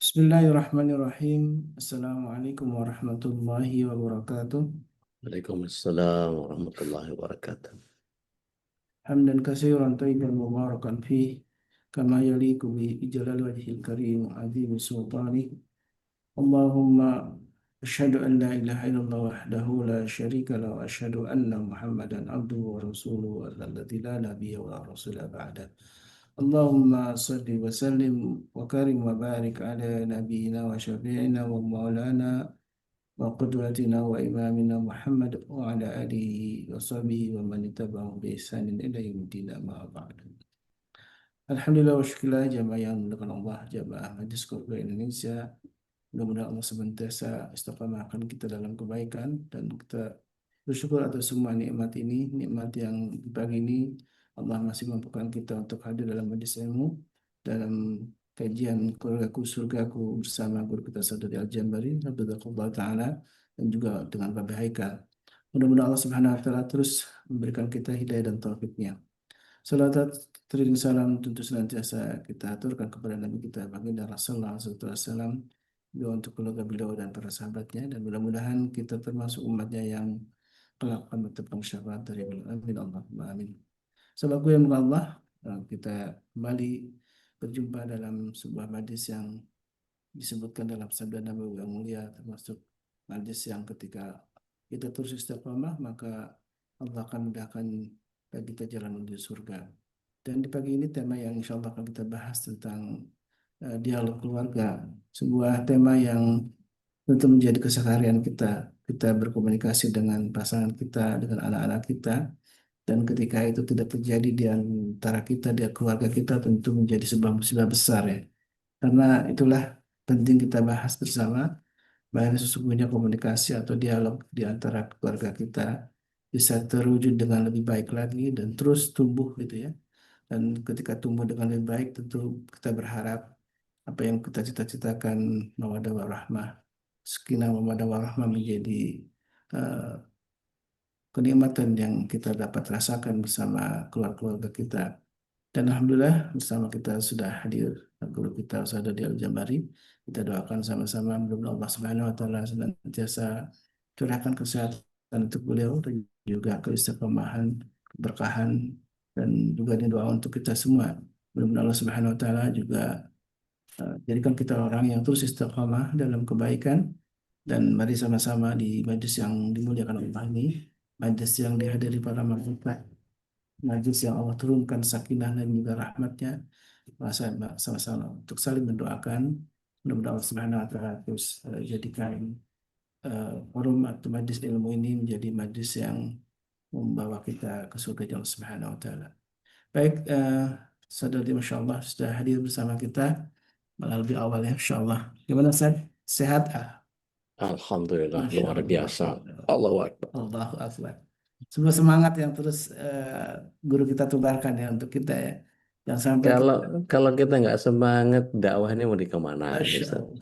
Bismillahirrahmanirrahim. Assalamualaikum warahmatullahi wabarakatuh. Waalaikumsalam warahmatullahi wabarakatuh. Hamdan katsiran thayyiban mubarakan fih kama yaliqu bi jalali wajhil karim azim sultani. Allahumma asyhadu an la ilaha illallah wahdahu la syarika lahu wa asyhadu anna Muhammadan abduhu wa rasuluhu alladzi la nabiyya wa la rasula ba'da. Allahumma salli wa sallim wa karim wa barik ala nabiyyina wa syafi'ina wa maulana وقدوتنا وإمامنا محمد وعلى آله وصحبه ومن تبعهم بإحسان إلى يوم الدين أما بعد. Alhamdulillah wa syukurlah jamaah yang dimuliakan Allah, jamaah Majelis Qur'an Indonesia. Mudah-mudahan Allah senantiasa istiqamahkan kita dalam kebaikan dan kita bersyukur atas semua nikmat ini, nikmat yang di pagi ini Allah masih mampukan kita untuk hadir dalam majelis ilmu, dalam kajian keluargaku surgaku bersama guru kita Saudari Al-Jambari, Abdullah Ta'ala, dan juga dengan Bapak Haikal. Mudah-mudahan Allah Subhanahu wa Ta'ala terus memberikan kita hidayah dan taufiknya. Salat teriring salam tentu senantiasa kita aturkan kepada Nabi kita baginda Rasulullah SAW, doa untuk keluarga beliau dan para sahabatnya, dan mudah-mudahan kita termasuk umatnya yang kelak akan bertepung syafaat dari beliau. Amin Allahumma amin. Sahabatku yang Allah, kita kembali berjumpa dalam sebuah majlis yang disebutkan dalam sabda Nabi yang mulia, termasuk majlis yang ketika kita terus istiqamah maka Allah akan mudahkan bagi kita jalan menuju surga. Dan di pagi ini tema yang insya Allah akan kita bahas tentang dialog keluarga, sebuah tema yang tentu menjadi keseharian kita. Kita berkomunikasi dengan pasangan kita, dengan anak-anak kita, dan ketika itu tidak terjadi di antara kita, di keluarga kita, tentu menjadi sebuah musibah besar ya. Karena itulah penting kita bahas bersama, bahwa sesungguhnya komunikasi atau dialog di antara keluarga kita bisa terwujud dengan lebih baik lagi dan terus tumbuh gitu ya. Dan ketika tumbuh dengan lebih baik, tentu kita berharap apa yang kita cita-citakan mawaddah warahmah, sakinah mawaddah warahmah menjadi eh, kenikmatan yang kita dapat rasakan bersama keluarga kita. Dan Alhamdulillah bersama kita sudah hadir guru kita Ustaz Dodi Al-Jambari. Kita doakan sama-sama mudah-mudahan Allah Subhanahu wa taala senantiasa curahkan kesehatan untuk beliau dan juga keistiqomahan, keberkahan, dan juga ini doa untuk kita semua. Mudah-mudahan Allah Subhanahu wa taala juga jadikan kita orang yang terus istiqamah dalam kebaikan, dan mari sama-sama di majlis yang dimuliakan Allah ini, majlis yang dihadiri para malaikat, majlis yang Allah turunkan sakinah dan juga rahmatnya, sama-sama untuk saling mendoakan. Mudah-mudahan Allah Subhanahu wa taala terus jadikan forum atau majlis ilmu ini menjadi majlis yang membawa kita ke surga Allah Subhanahu wa taala. Baik, saudari Masya Allah sudah hadir bersama kita malah lebih awal ya, Insya Allah. Gimana Ustaz? Sehat? Alhamdulillah Masya luar Allah. biasa. Allahu Akbar. Allahu Akbar. Sebuah semangat yang terus guru kita tularkan ya untuk kita ya. Jangan sampai Kalau kita, kalau kita nggak semangat, dakwah ini mau dikemanain, Masya Ustaz? Allah.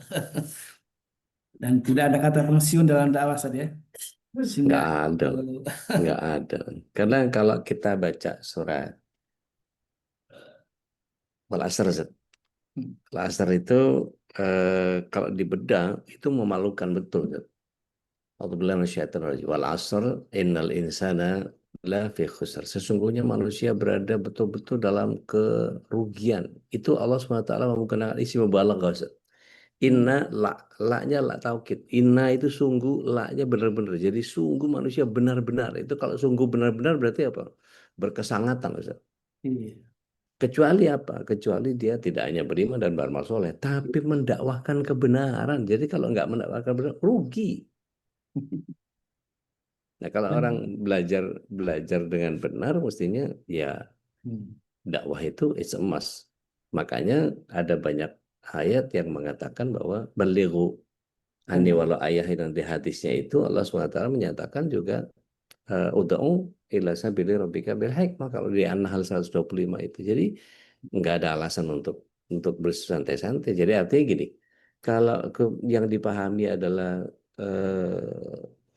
Dan tidak ada kata pensiun dalam dakwah Ustaz ya. Sehingga Nggak ada, nggak ada. Karena kalau kita baca surat Wal Asr, Ustaz. Wal Asr itu kalau dibedah itu memalukan betul, Ustaz. A'udzubillahi minasyaitonir rajim. Wal 'asr innal insana lafi khusr. Sesungguhnya manusia berada betul-betul dalam kerugian. Itu Allah SWT menggunakan isi mubalaghah, Ustaz. Inna la-nya la taukid. Inna itu sungguh, la-nya benar-benar. Jadi sungguh manusia benar-benar. Itu kalau sungguh benar-benar berarti apa? Berkesangatan, Ustaz. iya. Kecuali apa? Kecuali dia tidak hanya beriman dan beramal soleh, tapi mendakwahkan kebenaran. Jadi kalau nggak mendakwahkan kebenaran, rugi. Nah, kalau orang belajar belajar dengan benar, mestinya ya Hmm. dakwah itu is a must. Makanya ada banyak ayat yang mengatakan bahwa balighu anni Hmm. walau ayah, dan di hadisnya itu Allah SWT menyatakan juga ud'u ila sabili rabbika bil hikmah, kalau di An-Nahl 125 itu. Jadi nggak ada alasan untuk bersantai-santai. Jadi artinya gini, kalau yang dipahami adalah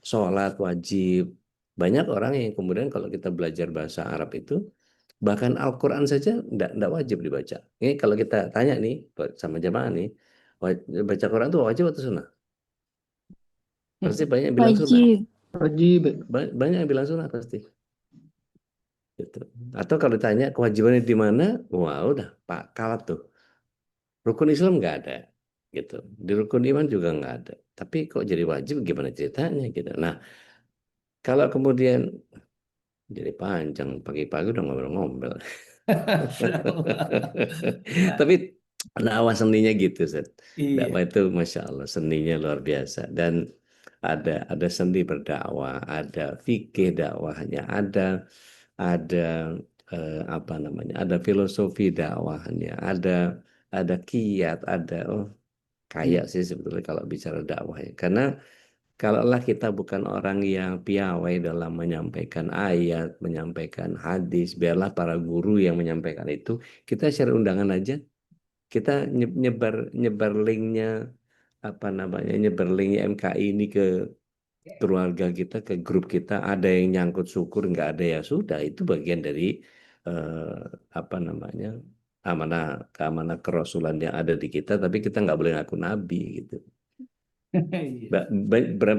sholat wajib, banyak orang yang kemudian kalau kita belajar bahasa Arab itu, bahkan Al-Quran saja nggak wajib dibaca. Ini kalau kita tanya nih sama jamaah nih, Baca Quran itu wajib atau sunnah? Pasti banyak yang bilang sunnah. Wajib. Wajib. Banyak yang bilang sunnah pasti. Gitu. Atau kalau ditanya kewajibannya di mana, wah udah Pak kalah tuh. Rukun Islam nggak ada, gitu. Di rukun iman juga nggak ada. Tapi kok jadi wajib gimana ceritanya gitu. Nah, kalau kemudian jadi panjang pagi-pagi udah ngobrol-ngobrol. Tapi dakwah seninya gitu, Zed. Iya. Dakwah itu Masya Allah seninya luar biasa. Dan ada seni berdakwah, ada fikih dakwahnya, ada apa namanya, ada filosofi dakwahnya, ada kiat, oh kaya Iya. sih sebetulnya kalau bicara dakwah ya. Karena kalaulah kita bukan orang yang piawai dalam menyampaikan ayat, menyampaikan hadis, biarlah para guru yang menyampaikan itu, kita share undangan aja, kita nyebar nyebar linknya, apa namanya, nyebar linknya MKI ini ke keluarga kita, ke grup kita, ada yang nyangkut syukur, nggak ada ya sudah, itu bagian dari eh, apa namanya, amanah keamanah kerasulan yang ada di kita, tapi kita nggak boleh ngaku nabi gitu. Iya.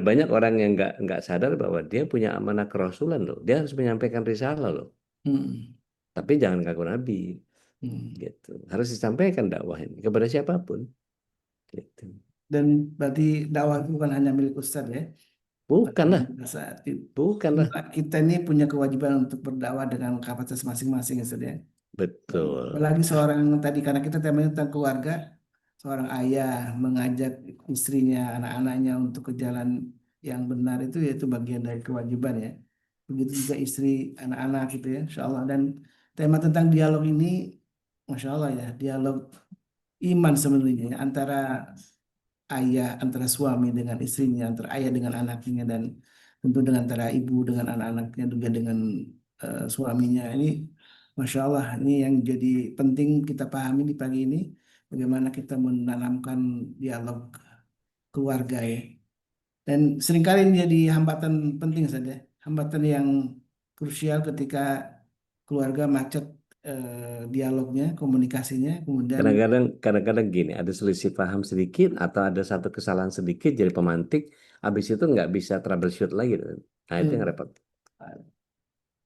Banyak orang yang nggak sadar bahwa dia punya amanah kerasulan loh. Dia harus menyampaikan risalah loh. Hmm. Tapi jangan ngaku nabi Hmm. gitu. Harus disampaikan dakwah ini kepada siapapun gitu. Dan berarti dakwah itu bukan hanya milik Ustadz ya. Pada Bukanlah, saat itu bukanlah. kita ini punya kewajiban untuk berdakwah dengan kapasitas masing-masing ya Ustadz ya. Betul. Apalagi seorang tadi karena kita temanya tentang keluarga, seorang ayah mengajak istrinya, anak-anaknya untuk ke jalan yang benar itu yaitu bagian dari kewajiban ya. Begitu juga istri, anak-anak gitu ya, Insya Allah. Dan tema tentang dialog ini, Masya Allah ya, dialog iman sebenarnya ya, antara ayah, antara suami dengan istrinya, antara ayah dengan anaknya, dan tentu dengan antara ibu dengan anak-anaknya juga dengan suaminya. Ini Masya Allah, ini yang jadi penting kita pahami di pagi ini, bagaimana kita menanamkan dialog keluarga ya. Dan seringkali ini jadi hambatan penting saja, hambatan yang krusial ketika keluarga macet dialognya, komunikasinya, kemudian Kadang-kadang gini, ada selisih paham sedikit atau ada satu kesalahan sedikit jadi pemantik, habis itu nggak bisa troubleshoot lagi. Nah itu yang eh, repot.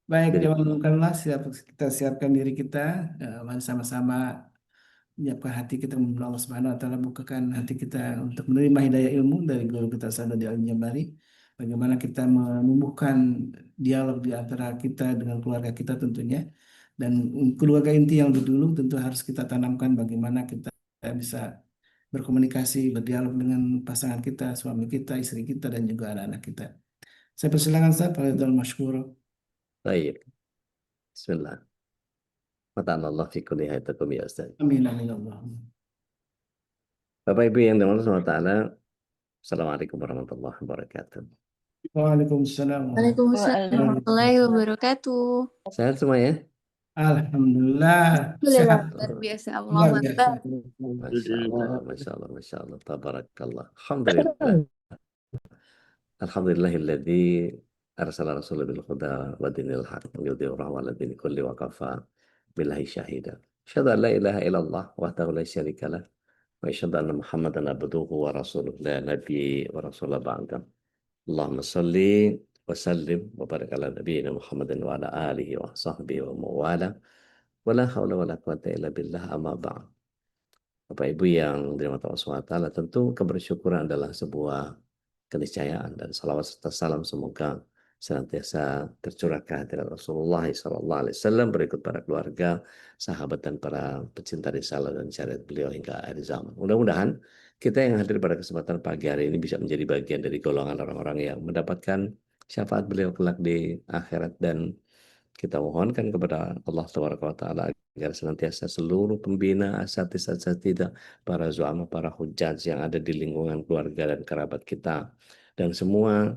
baik, Jadi jawabanlah siap kita siapkan diri kita, mari sama-sama menyiapkan hati kita memohon Allah Subhanahu wa taala bukakan hati kita untuk menerima hidayah ilmu dari guru kita Sada di Al-Jabari. Bagaimana kita menumbuhkan dialog di antara kita dengan keluarga kita tentunya. Dan keluarga inti yang dulu tentu harus kita tanamkan bagaimana kita bisa berkomunikasi, berdialog dengan pasangan kita, suami kita, istri kita, dan juga anak-anak kita. Saya persilakan Ustaz, Fadhil Mashkur. baik. Bismillah. Allah fi kulli hayatakum ya Ustaz. Amin, amin, Allah. Bapak Ibu yang dimaksud Allah Ta'ala, Assalamualaikum warahmatullahi wabarakatuh. Waalaikumsalam Waalaikumsalam warahmatullahi warahmatullahi wabarakatuh. Sehat semua ya? Alhamdulillah Alhamdulillah, sehat luar biasa. Allah luar biasa. Akbar. Masya Allah, Masya Allah, Masya Allah, Tabarakallah. Alhamdulillah. Alhamdulillahilladzi arsala rasulahu bil huda wa dinil haq yudhhirahu 'ala dini kulli wa kafa billahi syahida. Asyhadu an la ilaha illallah wahdahu la syarika lah wa asyhadu anna Muhammadan abduhu wa rasuluh la nabiyyi wa rasulah ba'da. Allahumma salli wa sallim wa barik ala nabiyyina Muhammadin wa ala alihi wa sahbihi wa mawala wa la hawla wa la quwata illa billah amma ba'd. Bapak Ibu yang dirahmati Allah SWT, tentu kebersyukuran adalah sebuah keniscayaan dan salawat serta salam semoga senantiasa tercurah ke hadirat Rasulullah SAW berikut para keluarga, sahabat dan para pecinta risalah dan syariat beliau hingga akhir zaman. Mudah-mudahan kita yang hadir pada kesempatan pagi hari ini bisa menjadi bagian dari golongan orang-orang yang mendapatkan syafaat beliau kelak di akhirat, dan kita mohonkan kepada Allah Taala agar senantiasa seluruh pembina asatidz para zuama, para hujjaj yang ada di lingkungan keluarga dan kerabat kita, dan semua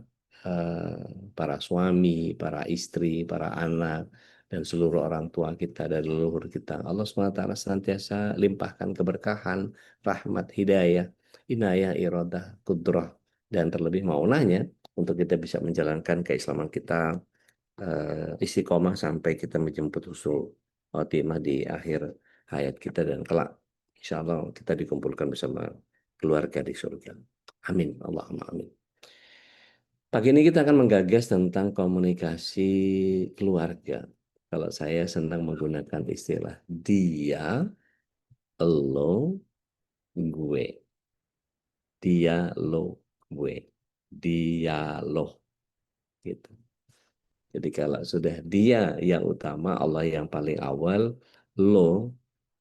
para suami, para istri, para anak, dan seluruh orang tua kita dan leluhur kita. Allah SWT senantiasa limpahkan keberkahan, rahmat, hidayah, inayah, iradah, kudrah, dan terlebih maunahnya untuk kita bisa menjalankan keislaman kita istiqomah sampai kita menjemput husnul khotimah di akhir hayat kita, dan kelak insya Allah kita dikumpulkan bersama keluarga di surga. Amin. Allahumma amin. Pagi ini kita akan menggagas tentang komunikasi keluarga. Kalau saya senang menggunakan istilah dia, lo, gue. Dia, lo, gue. Dialog. Gitu. Jadi kalau sudah dia yang utama, Allah yang paling awal, lo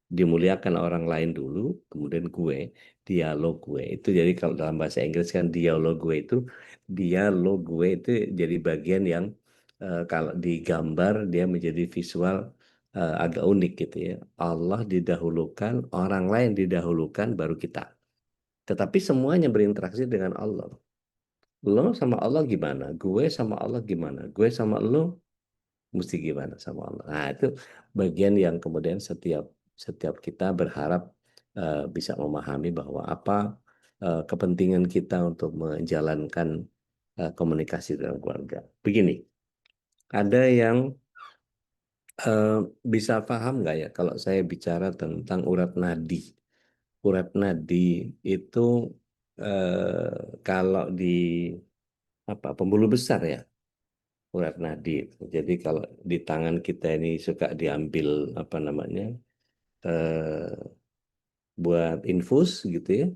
dimuliakan orang lain dulu, kemudian gue, dialog gue. Itu jadi kalau dalam bahasa Inggris kan dialog gue itu jadi bagian yang kalau digambar dia menjadi visual agak unik gitu ya. Allah didahulukan, orang lain didahulukan, baru kita. Tetapi semuanya berinteraksi dengan Allah. Lo sama Allah gimana? Gue sama Allah gimana? Gue sama lo mesti gimana sama Allah. Nah, itu bagian yang kemudian setiap kita berharap bisa memahami bahwa apa kepentingan kita untuk menjalankan komunikasi dengan keluarga. Begini, ada yang bisa paham nggak ya kalau saya bicara tentang urat nadi? Urat nadi itu kalau di pembuluh besar ya. Urat nadi itu. Jadi kalau di tangan kita ini suka diambil eh, buat infus gitu ya,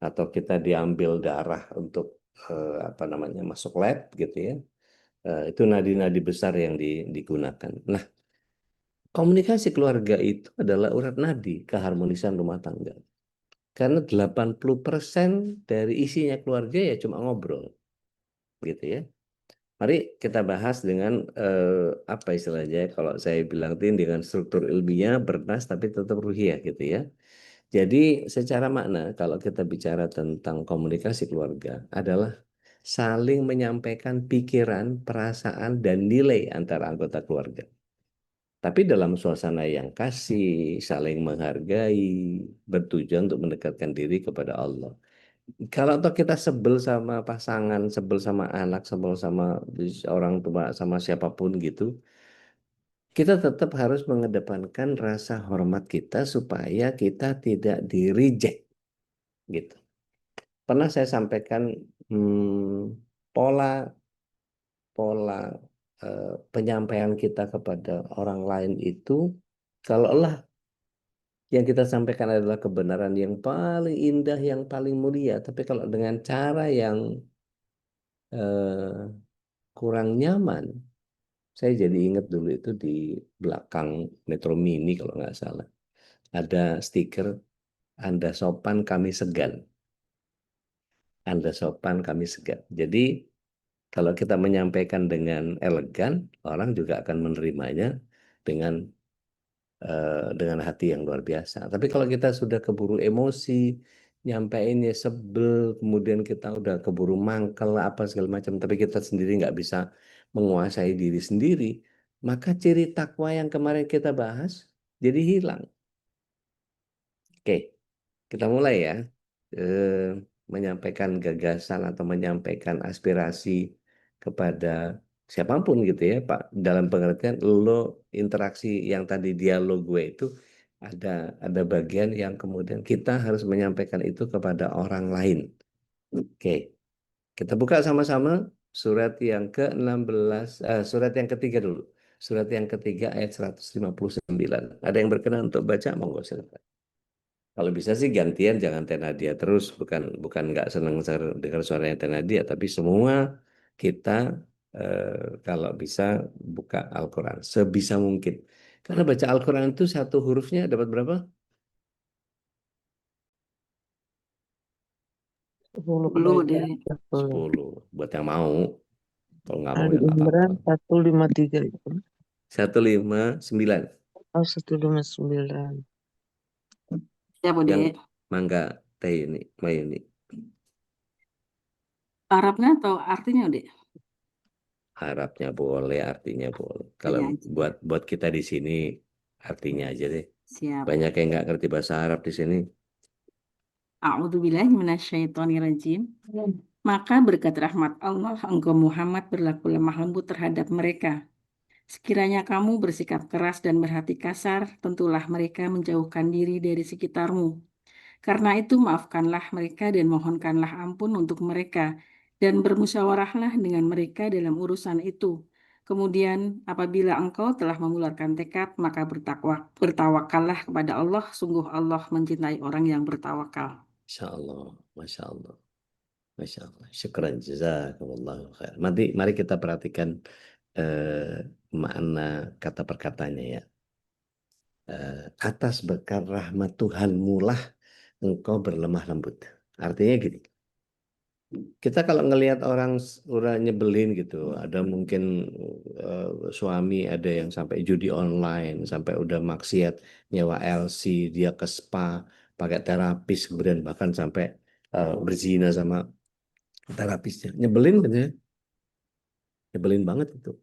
atau kita diambil darah untuk masuk lab gitu ya. Itu nadi-nadi besar yang digunakan. Nah, komunikasi keluarga itu adalah urat nadi keharmonisan rumah tangga. Karena 80% dari isinya keluarga ya cuma ngobrol gitu ya. Mari kita bahas dengan apa istilahnya kalau saya bilang ini dengan struktur ilmiah bernas tapi tetap ruhiyah gitu ya. Jadi secara makna kalau kita bicara tentang komunikasi keluarga adalah saling menyampaikan pikiran, perasaan dan nilai antara anggota keluarga. Tapi dalam suasana yang kasih, saling menghargai, bertujuan untuk mendekatkan diri kepada Allah. Kalau toh kita sebel sama pasangan, sebel sama anak, sebel sama orang tua, sama siapapun gitu, kita tetap harus mengedepankan rasa hormat kita supaya kita tidak di-reject gitu. Pernah saya sampaikan pola pola penyampaian kita kepada orang lain itu, kalau Allah yang kita sampaikan adalah kebenaran yang paling indah, yang paling mulia, tapi kalau dengan cara yang eh, kurang nyaman. Saya jadi ingat dulu itu di belakang Metro Mini kalau nggak salah. Ada stiker, Anda sopan, kami segan. Anda sopan, kami segan. Jadi kalau kita menyampaikan dengan elegan, orang juga akan menerimanya dengan dengan hati yang luar biasa. Tapi kalau kita sudah keburu emosi, nyampeinnya sebel, kemudian kita udah keburu mangkel apa segala macam, tapi kita sendiri nggak bisa menguasai diri sendiri, maka ciri takwa yang kemarin kita bahas jadi hilang. Oke, kita mulai ya. Menyampaikan gagasan atau menyampaikan aspirasi kepada siapapun gitu ya, Pak. Dalam pengertian lo interaksi yang tadi dialog gue itu ada bagian yang kemudian kita harus menyampaikan itu kepada orang lain. Oke, kita buka sama-sama surat yang ke-16, surat yang ketiga dulu. Surat yang ketiga ayat 159. Ada yang berkenan untuk baca? Monggo silakan. Kalau bisa sih gantian, jangan Tenadia terus, bukan nggak seneng dengar suaranya Tenadia, tapi semua kita kalau bisa buka Al-Quran sebisa mungkin. Karena baca Al-Quran itu satu hurufnya dapat berapa? 10 deh. 10. Buat yang mau, kalau nggak mau Ali ya nggak Imran apa-apa. 153 itu. 159. Oh 159. Ya, Bu Yang Dek. mangga teh ini, Mayuni. Arabnya atau artinya, Dek? Arabnya boleh, artinya boleh. Kalau Artinya aja. buat kita di sini artinya aja deh. Siap. Banyak yang nggak ngerti bahasa Arab di sini. A'udzubillahi minasyaitonirrajim. Maka berkat rahmat Allah, engkau Muhammad berlaku lemah lembut terhadap mereka. Sekiranya kamu bersikap keras dan berhati kasar, tentulah mereka menjauhkan diri dari sekitarmu. Karena itu maafkanlah mereka dan mohonkanlah ampun untuk mereka, dan bermusyawarahlah dengan mereka dalam urusan itu. Kemudian apabila engkau telah memularkan tekad, maka bertawakallah kepada Allah. Sungguh Allah mencintai orang yang bertawakal. Masya Allah, Masya Allah, Masya Allah. Syukran, jazakumullahu khair. Mari kita perhatikan makna kata perkataannya ya. Atas berkat rahmat Tuhanmu lah engkau berlemah lembut. Artinya gini, kita kalau ngelihat orang nyebelin gitu, ada mungkin suami ada yang sampai judi online, sampai udah maksiat nyewa LC, dia ke spa, pakai terapis, kemudian bahkan sampai berzina sama terapisnya. Nyebelin gitu ya. Nyebelin banget itu.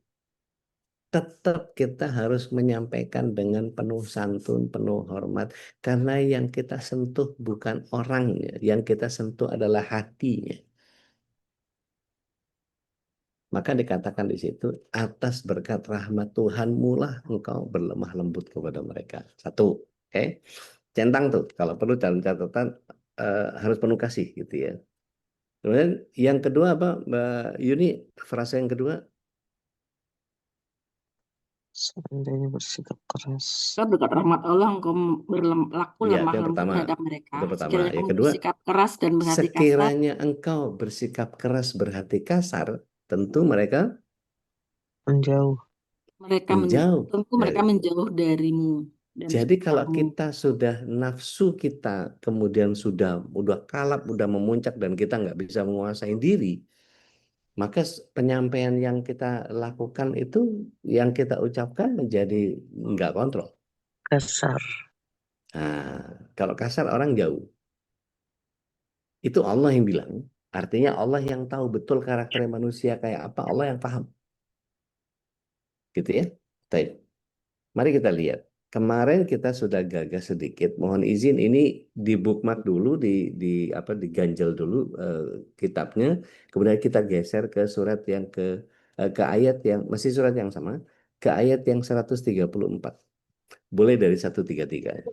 Tetap kita harus menyampaikan dengan penuh santun, penuh hormat, karena yang kita sentuh bukan orangnya, yang kita sentuh adalah hatinya. Maka dikatakan di situ, atas berkat rahmat Tuhanmu lah engkau berlemah lembut kepada mereka. Satu, oke? Centang tuh, kalau perlu dalam catatan harus penuh kasih gitu ya. Kemudian yang kedua apa, Mbak Yuni? Frase yang kedua, Seandainya bersikap keras. Maka berkat rahmat Allah engkau berlaku ya lemah itu yang lembut pertama. terhadap mereka. Itu pertama. Sekiranya Yang kamu kedua, bersikap keras dan berhati kasar, sekiranya engkau bersikap keras berhati kasar, tentu mereka Menjauh. menjauh tentu mereka dari. menjauh darimu dan Jadi kalau sekitarmu. kita sudah nafsu kita kemudian udah kalap, udah memuncak dan kita nggak bisa menguasai diri, maka penyampaian yang kita lakukan itu, yang kita ucapkan menjadi nggak kontrol. Kasar. Nah, kalau kasar orang jauh. Itu Allah yang bilang. Artinya Allah yang tahu betul karakter manusia kayak apa, Allah yang paham. Gitu ya. Baik. Mari kita lihat. Kemarin kita sudah gagas sedikit. Mohon izin ini di bookmark dulu, diganjel dulu kitabnya. Kemudian kita geser ke surat yang ke ayat yang masih surat yang sama, ke ayat yang 134. Boleh dari 133.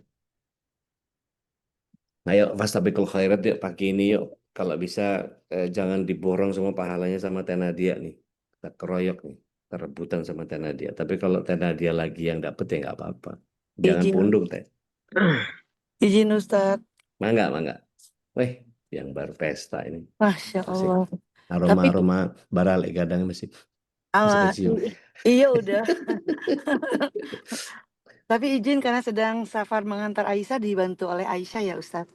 Nah, yuk fastabiqul khairat yuk pagi ini yuk. Kalau bisa jangan diborong semua pahalanya sama Tenadia nih. Kita keroyok nih. Kita rebutan sama Tenadia. Tapi kalau Tenadia lagi yang dapet ya nggak apa-apa. Jangan Izin. pundung teh. Izin Ustadz. Mangga, mangga. Weh, yang baru pesta ini. Masya Asik. Allah. Tapi Aroma-aroma barale kadang masih kecium. iya udah. Tapi izin karena sedang safar mengantar Aisyah dibantu oleh Aisyah ya Ustadz.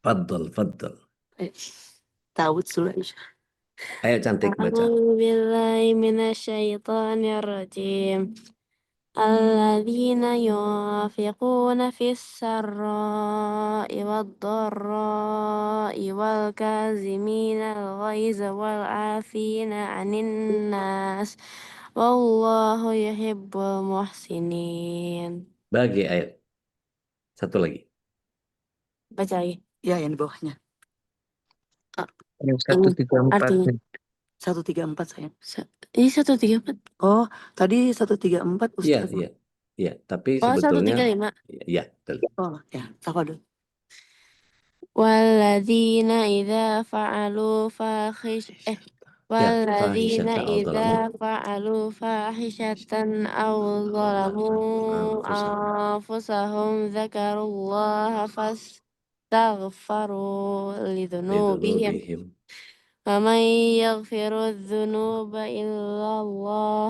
Faddal, faddal. Tahu sudah Aisyah. Ayo cantik baca. أعوذ بالله من الشيطان الرجيم الذين ينفقون في السراء والضراء والكاظمين الغيظ والعافين عن الناس والله يحب المحسنين. Bagi ayat. Satu lagi. Baca lagi. Ya yang di bawahnya. Yang 134. artinya 134 sayang. ini 134. Oh, tadi 134 Iya, Ustadz. iya. Iya, tapi Oh, sebetulnya 135. iya, betul. Oh ya, tafadhol. والذين إذا فعلوا والذين فاحشة أو إذا ظلموا فعلوا فاحشة أو ظلموا أنفسهم ذكروا الله فاستغفروا لذنوبهم لذنوبهم ومن يغفر الذنوب إلا الله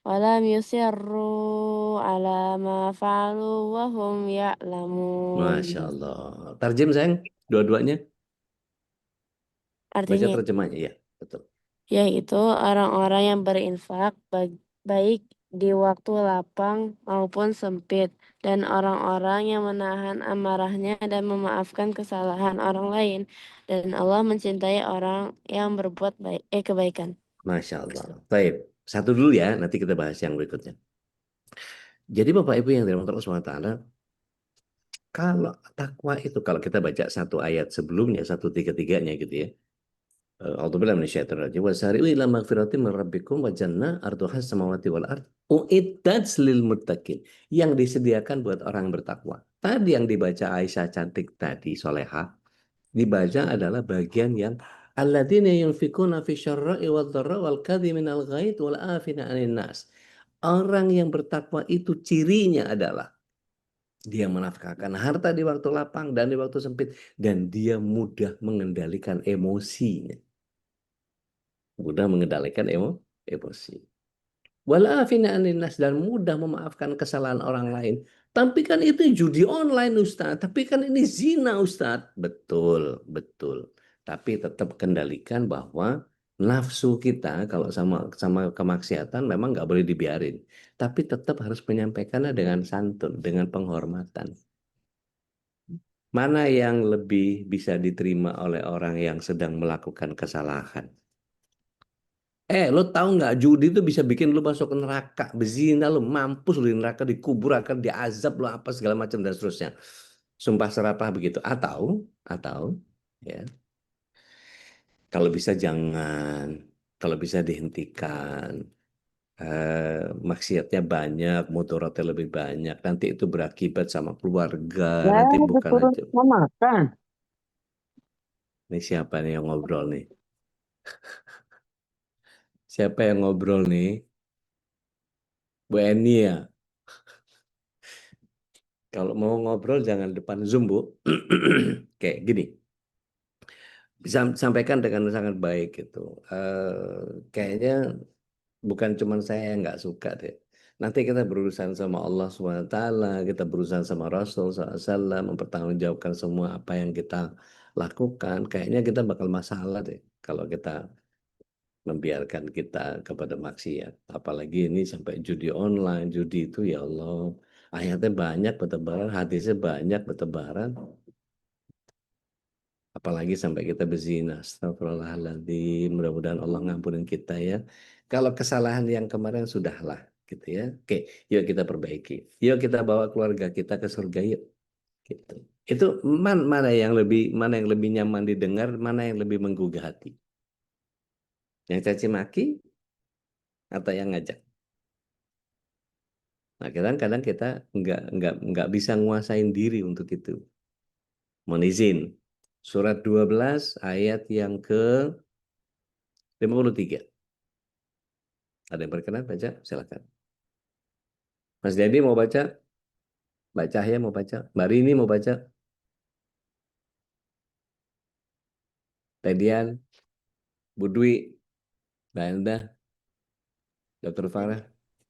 ولم يصروا على ما فعلوا وهم يعلمون. Masya Allah. Tarjem sayang, dua-duanya. Baca Artinya terjemahnya, ya, betul. yaitu orang-orang yang berinfak baik di waktu lapang maupun sempit, dan orang-orang yang menahan amarahnya dan memaafkan kesalahan orang lain, dan Allah mencintai orang yang berbuat kebaikan. Masya Allah. Baik, satu dulu ya, nanti kita bahas yang berikutnya. Jadi Bapak Ibu yang dirahmati Allah SWT, kalau takwa itu, kalau kita baca satu ayat sebelumnya, 133-nya gitu ya, A'udzubillahi minasyaitonir rajim. Wasari'u ila magfiratin min rabbikum wa jannah arduhas samawati wal ard uiddat lil muttaqin. Yang disediakan buat orang yang bertakwa. Tadi yang dibaca Aisyah cantik tadi, soleha, dibaca adalah bagian yang alladzina yunfikuna fi syarra'i wad dharra wal kadhiminal ghaid wal afina 'anil nas. Orang yang bertakwa itu cirinya adalah dia menafkahkan harta di waktu lapang dan di waktu sempit, dan dia mudah mengendalikan emosinya. Mudah mengendalikan emosi. Walafina anin nas, dan mudah memaafkan kesalahan orang lain. Tapi kan itu judi online, Ustaz. Tapi kan ini zina, Ustaz. Betul, betul. Tapi tetap kendalikan bahwa nafsu kita kalau sama kemaksiatan memang nggak boleh dibiarin. Tapi tetap harus menyampaikannya dengan santun, dengan penghormatan. Mana yang lebih bisa diterima oleh orang yang sedang melakukan kesalahan? Lo tahu nggak, judi itu bisa bikin lu masuk ke neraka, bezina lu, mampus lu di neraka, dikubur, akan diazab lu, apa segala macam dan seterusnya. Sumpah serapah begitu. Atau ya, kalau bisa jangan, kalau bisa dihentikan. Maksiatnya banyak, mudaratnya lebih banyak. Nanti itu berakibat sama keluarga, Ya, nanti bukan disuruh aja. mau makan. Ini siapa nih yang ngobrol nih? Siapa yang ngobrol nih? Bu Eni ya? Kalau mau ngobrol jangan depan Zoom, Bu. Kayak gini. Bisa sampaikan dengan sangat baik gitu. Kayaknya bukan cuma saya yang nggak suka deh. Nanti kita berurusan sama Allah SWT, kita berurusan sama Rasul SAW, mempertanggungjawabkan semua apa yang kita lakukan. Kayaknya kita bakal masalah deh kalau kita membiarkan kita kepada maksiat. Apalagi ini sampai judi online, judi itu ya Allah. Ayatnya banyak bertebaran, hadisnya banyak bertebaran. Apalagi sampai kita berzina. Astagfirullahaladzim. Mudah-mudahan Allah ngampunin kita ya. Kalau kesalahan yang kemarin sudahlah gitu ya. Oke, yuk kita perbaiki. Yuk kita bawa keluarga kita ke surga yuk. Gitu. Itu mana yang lebih nyaman didengar, mana yang lebih menggugah hati? Yang caci maki atau yang ngajak? Nah, kadang-kadang kita nggak bisa nguasain diri untuk itu. Mohon izin. Surat 12 ayat yang ke 53. Ada yang berkenan baca? Silakan. Mas Dedi mau baca? Mbak Cahya mau baca? Mbak Rini mau baca? Tedian? Bu Dwi? Mbak Enda? Dr. Farah?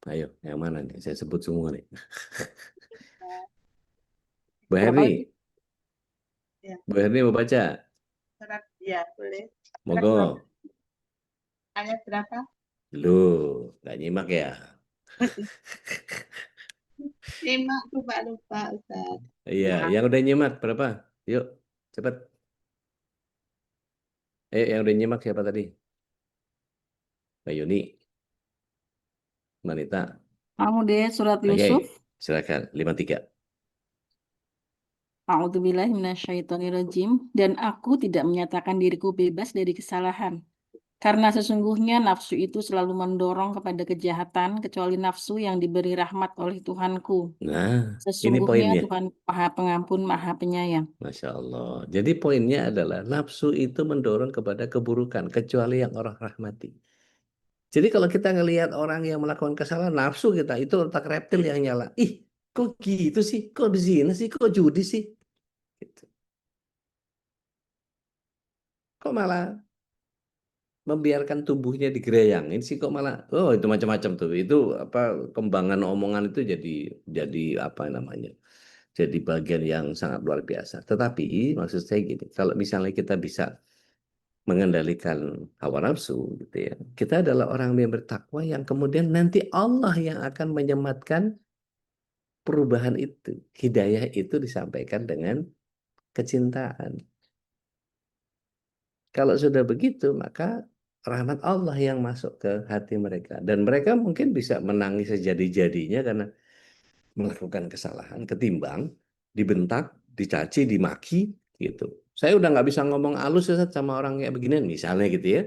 Ayo, yang mana nih? Saya sebut semua nih. Bu Herni? Ya. Bu Herni mau baca? Ya, boleh. Monggo. Ayat berapa? Lu, nggak nyimak ya? Lima, lupa, Ustaz. Iya, yang udah nyimak berapa? Yuk, cepat. Yang udah nyimak siapa tadi? Mbak Yuni. Manita. Kamu deh surat Oke, Yusuf. silakan. 53. A'udzubillahi minasyaitonirrajim. Dan aku tidak menyatakan diriku bebas dari kesalahan. Karena sesungguhnya nafsu itu selalu mendorong kepada kejahatan, kecuali nafsu yang diberi rahmat oleh Tuhanku. Nah, ini Sesungguhnya poinnya. Tuhan Maha Pengampun, Maha Penyayang. Masya Allah. Jadi poinnya adalah nafsu itu mendorong kepada keburukan, kecuali yang Allah rahmati. Jadi kalau kita ngelihat orang yang melakukan kesalahan, nafsu kita, itu otak reptil yang nyala. Ih, kok gitu sih? Kok bezina sih? Kok judi sih? Gitu. Kok malah membiarkan tubuhnya digerayangin sih, kok malah, oh itu macam-macam tuh. Itu apa, kembangan omongan itu jadi apa namanya? Jadi bagian yang sangat luar biasa. Tetapi maksud saya gini, kalau misalnya kita bisa mengendalikan hawa nafsu gitu ya, kita adalah orang yang bertakwa yang kemudian nanti Allah yang akan menyematkan perubahan itu. Hidayah itu disampaikan dengan kecintaan. Kalau sudah begitu, maka rahmat Allah yang masuk ke hati mereka. Dan mereka mungkin bisa menangis sejadi-jadinya karena melakukan kesalahan, ketimbang dibentak, dicaci, dimaki, gitu. Saya udah nggak bisa ngomong halus ya Ustaz, sama orang kayak begini, misalnya gitu ya.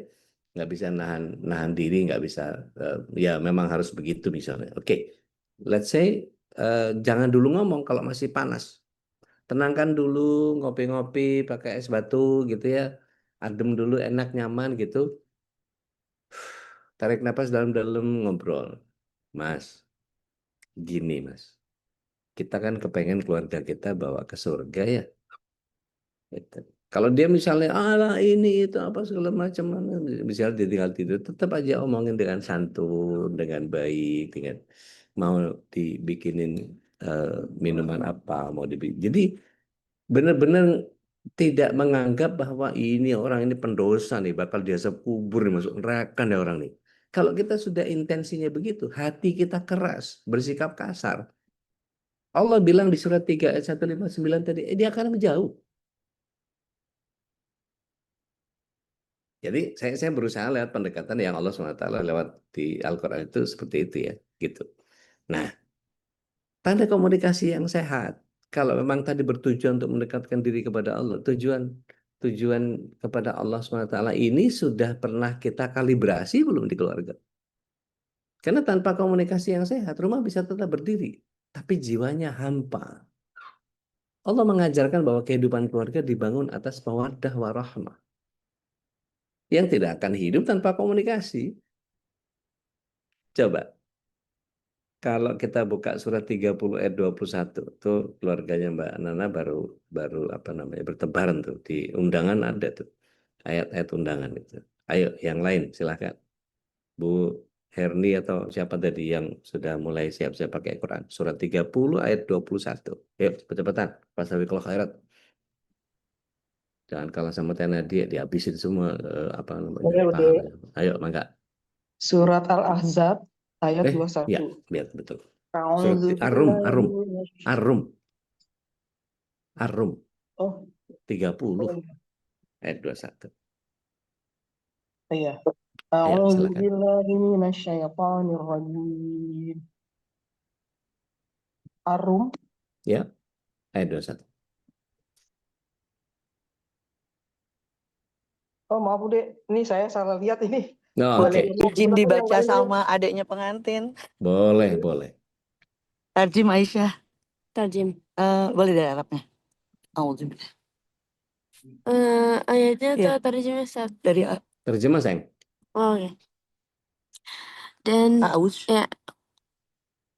Nggak bisa nahan diri, nggak bisa, ya memang harus begitu misalnya. Oke, let's say jangan dulu ngomong kalau masih panas. Tenangkan dulu, ngopi-ngopi, pakai es batu gitu ya. Adem dulu, enak, nyaman gitu. Tarik napas dalam-dalam, ngobrol. Mas, gini Mas. Kita kan kepengen keluarga kita bawa ke surga ya. Gitu. Kalau dia misalnya, alah ini itu apa segala macam, misalnya dia tinggal tidur, tetap aja omongin dengan santun, dengan baik, dengan mau dibikinin eh, minuman apa, mau dibikin. Jadi benar-benar tidak menganggap bahwa ini orang ini pendosa nih, bakal diazab kubur nih, masuk neraka nih orang nih. Kalau kita sudah intensinya begitu, hati kita keras, bersikap kasar. Allah bilang di surat 3 ayat 159 tadi, dia akan menjauh. Jadi saya berusaha lewat pendekatan yang Allah SWT lewat di Al-Quran itu seperti itu ya, gitu. Nah, tanda komunikasi yang sehat. Kalau memang tadi bertujuan untuk mendekatkan diri kepada Allah, tujuan kepada Allah SWT ini sudah pernah kita kalibrasi belum di keluarga? Karena tanpa komunikasi yang sehat, rumah bisa tetap berdiri, tapi jiwanya hampa. Allah mengajarkan bahwa kehidupan keluarga dibangun atas mawaddah warahmah, yang tidak akan hidup tanpa komunikasi. Coba, kalau kita buka surat 30 ayat 21, tuh keluarganya Mbak Nana baru baru apa namanya bertebaran tuh di undangan ada tuh ayat-ayat undangan itu. Ayo yang lain silahkan. Bu Herni atau siapa tadi yang sudah mulai siap-siap pakai Quran. Surat 30 ayat 21. Yuk cepet-cepetan. Fastabiqul khairat. Jangan kalah sama Tena dia dihabisin semua apa namanya Boleh, Bude. pahalanya. Ayo mangga. Surat Al-Ahzab ayat Ya 21. lihat betul. Surat A'udzu Arum, billahi Arum, minasy- Arum, Arum. Oh, 30 boleh. ayat 21. Iya. Ayo A'udzu silakan. billahi minasyaitonir rajim. Ar-Rum. Ya, ayat 21. Oh, maaf, Bude. Ini saya salah lihat ini. Nah, Boleh oke. izin Berarti yang dibaca lain ya. sama adiknya pengantin. Boleh, boleh. Tarjim Aisyah. Tarjim. Boleh dari Arabnya. Auzubillah. Ayatnya Iya. atau tarjimnya Ustaz? Dari Terjemah, sayang. Oh, oke. Dan Aus. ya,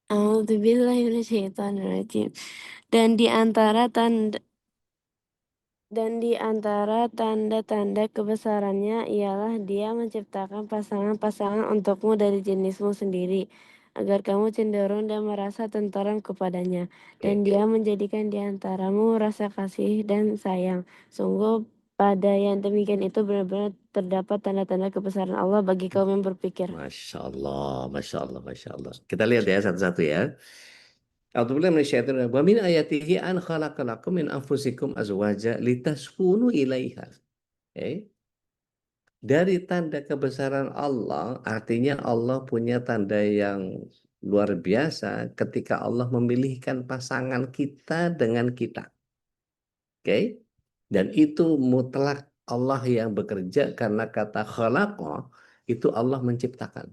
A'udzubillahiminasyaitonirrajim. Dan di antara tanda-tanda kebesarannya ialah Dia menciptakan pasangan-pasangan untukmu dari jenismu sendiri, agar kamu cenderung dan merasa tentram kepadanya. Dan Oke. Dia menjadikan di antaramu rasa kasih dan sayang. Sungguh pada yang demikian itu benar-benar terdapat tanda-tanda kebesaran Allah bagi kaum yang berpikir. Masya Allah, Masya Allah, Masya Allah. Kita lihat ya satu-satu ya. A'udzubillahi minasyaitonir rajim. Wa min ayatihi an khalaqalakum min anfusikum azwaja litaskunu ilaiha. Oke. Dari tanda kebesaran Allah, artinya Allah punya tanda yang luar biasa ketika Allah memilihkan pasangan kita dengan kita. Oke. Dan itu mutlak Allah yang bekerja karena kata khalaqa itu Allah menciptakan.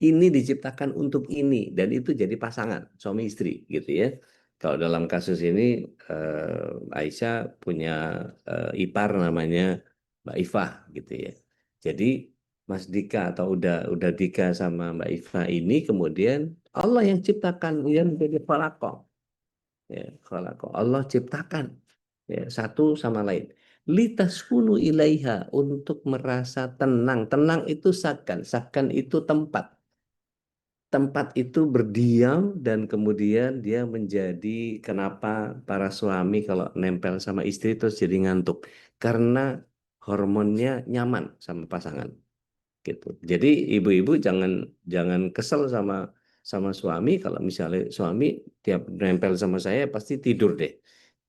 Ini diciptakan untuk ini dan itu jadi pasangan suami istri gitu ya. Kalau dalam kasus ini Aisyah punya ipar namanya Mbak Ifah gitu ya. Jadi Mas Dika atau udah Dika sama Mbak Ifah ini kemudian Allah yang ciptakan yang menjadi khalaqa. Ya, khalaqa. Allah ciptakan ya, satu sama lain. Litaskunu ilaiha untuk merasa tenang. Tenang itu sakan. Sakan itu tempat. Tempat itu berdiam dan kemudian dia menjadi kenapa para suami kalau nempel sama istri terus jadi ngantuk. Karena hormonnya nyaman sama pasangan gitu. Jadi ibu-ibu jangan jangan kesel sama sama suami kalau misalnya suami tiap nempel sama saya pasti tidur deh.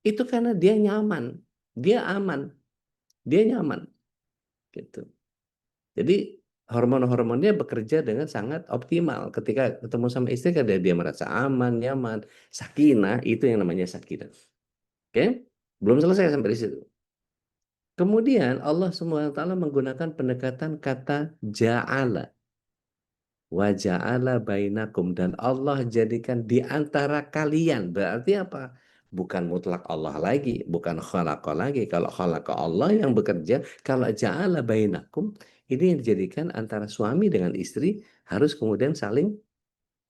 Itu karena dia nyaman, dia aman, dia nyaman gitu. Jadi hormon-hormonnya bekerja dengan sangat optimal ketika ketemu sama istri kan dia merasa aman, nyaman, sakinah itu yang namanya sakinah. Oke? Belum selesai sampai di situ. Kemudian Allah SWT menggunakan pendekatan kata ja'ala. Wa ja'ala bainakum, dan Allah jadikan di antara kalian. Berarti apa? Bukan mutlak Allah lagi, bukan khalaqa lagi. Kalau khalaqa Allah yang bekerja, kalau ja'ala bainakum, ini yang dijadikan antara suami dengan istri harus kemudian saling,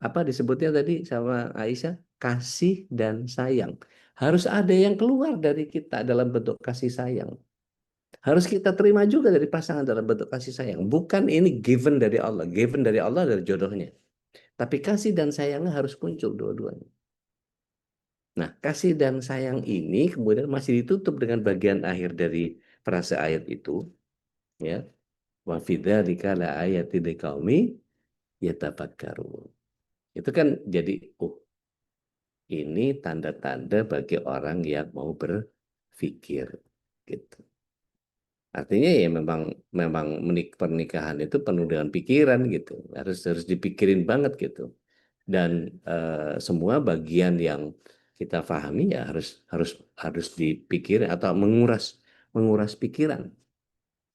apa disebutnya tadi sama Aisyah, kasih dan sayang. Harus ada yang keluar dari kita dalam bentuk kasih sayang. Harus kita terima juga dari pasangan dalam bentuk kasih sayang. Bukan ini given dari Allah. Given dari Allah dari jodohnya. Tapi kasih dan sayangnya harus muncul dua-duanya. Nah, kasih dan sayang ini kemudian masih ditutup dengan bagian akhir dari frase ayat itu. Ya. Wa fidzalika la ayatin liqaumi yatafakkarun. Itu kan jadi, ini tanda-tanda bagi orang yang mau berpikir. Gitu. Artinya ya memang pernikahan itu penuh dengan pikiran gitu, harus dipikirin banget gitu. Dan semua bagian yang kita pahami ya harus dipikir atau menguras pikiran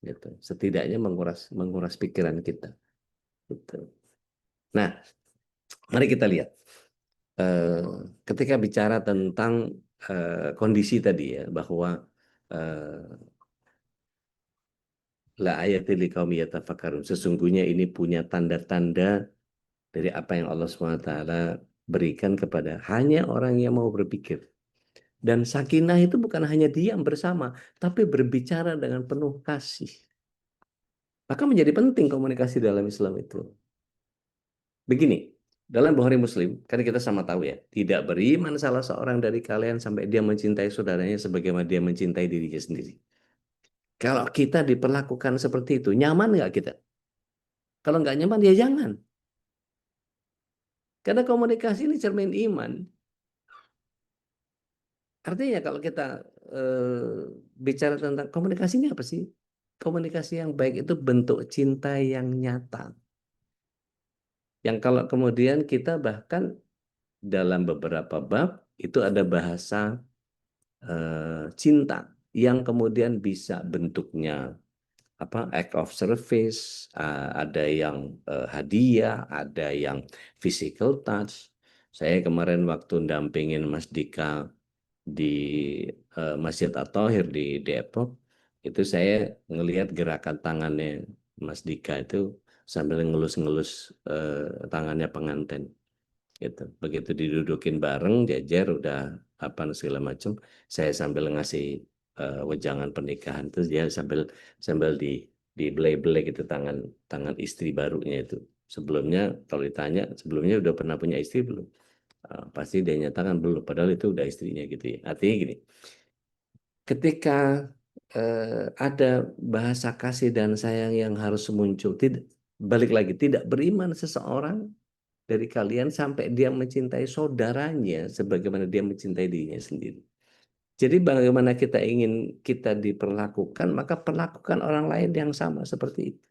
gitu. Setidaknya menguras pikiran kita gitu. Nah, mari kita lihat ketika bicara tentang kondisi tadi ya, bahwa la ayatil liqaumi yatafakkarun. Sesungguhnya ini punya tanda-tanda dari apa yang Allah SWT berikan kepada hanya orang yang mau berpikir. Dan sakinah itu bukan hanya diam bersama, tapi berbicara dengan penuh kasih. Maka menjadi penting komunikasi dalam Islam itu. Begini, dalam Bukhari Muslim, kan kita sama tahu ya, tidak beriman salah seorang dari kalian sampai dia mencintai saudaranya sebagaimana dia mencintai dirinya sendiri. Kalau kita diperlakukan seperti itu, nyaman nggak kita? Kalau nggak nyaman, ya jangan. Karena komunikasi ini cermin iman. Artinya kalau kita bicara tentang komunikasi ini apa sih? Komunikasi yang baik itu bentuk cinta yang nyata. Yang kalau kemudian kita bahkan dalam beberapa bab itu ada bahasa cinta yang kemudian bisa bentuknya act of service, ada yang hadiah, ada yang physical touch. Saya kemarin waktu dampingin Mas Dika di Masjid At-Thahir di Depok, itu saya ngelihat gerakan tangannya Mas Dika itu sambil ngelus-ngelus tangannya pengantin. Gitu. Begitu didudukin bareng, jajar udah apa segala macam, saya sambil ngasih wejangan pernikahan itu dia sambil dibelai-belai gitu tangan istri barunya itu. Sebelumnya kalau ditanya sebelumnya udah pernah punya istri belum? Pasti dia nyatakan belum, padahal itu udah istrinya gitu ya. Artinya gini, ketika ada bahasa kasih dan sayang yang harus muncul, balik lagi, tidak beriman seseorang dari kalian sampai dia mencintai saudaranya sebagaimana dia mencintai dirinya sendiri. Jadi bagaimana kita ingin kita diperlakukan, maka perlakukan orang lain yang sama seperti itu.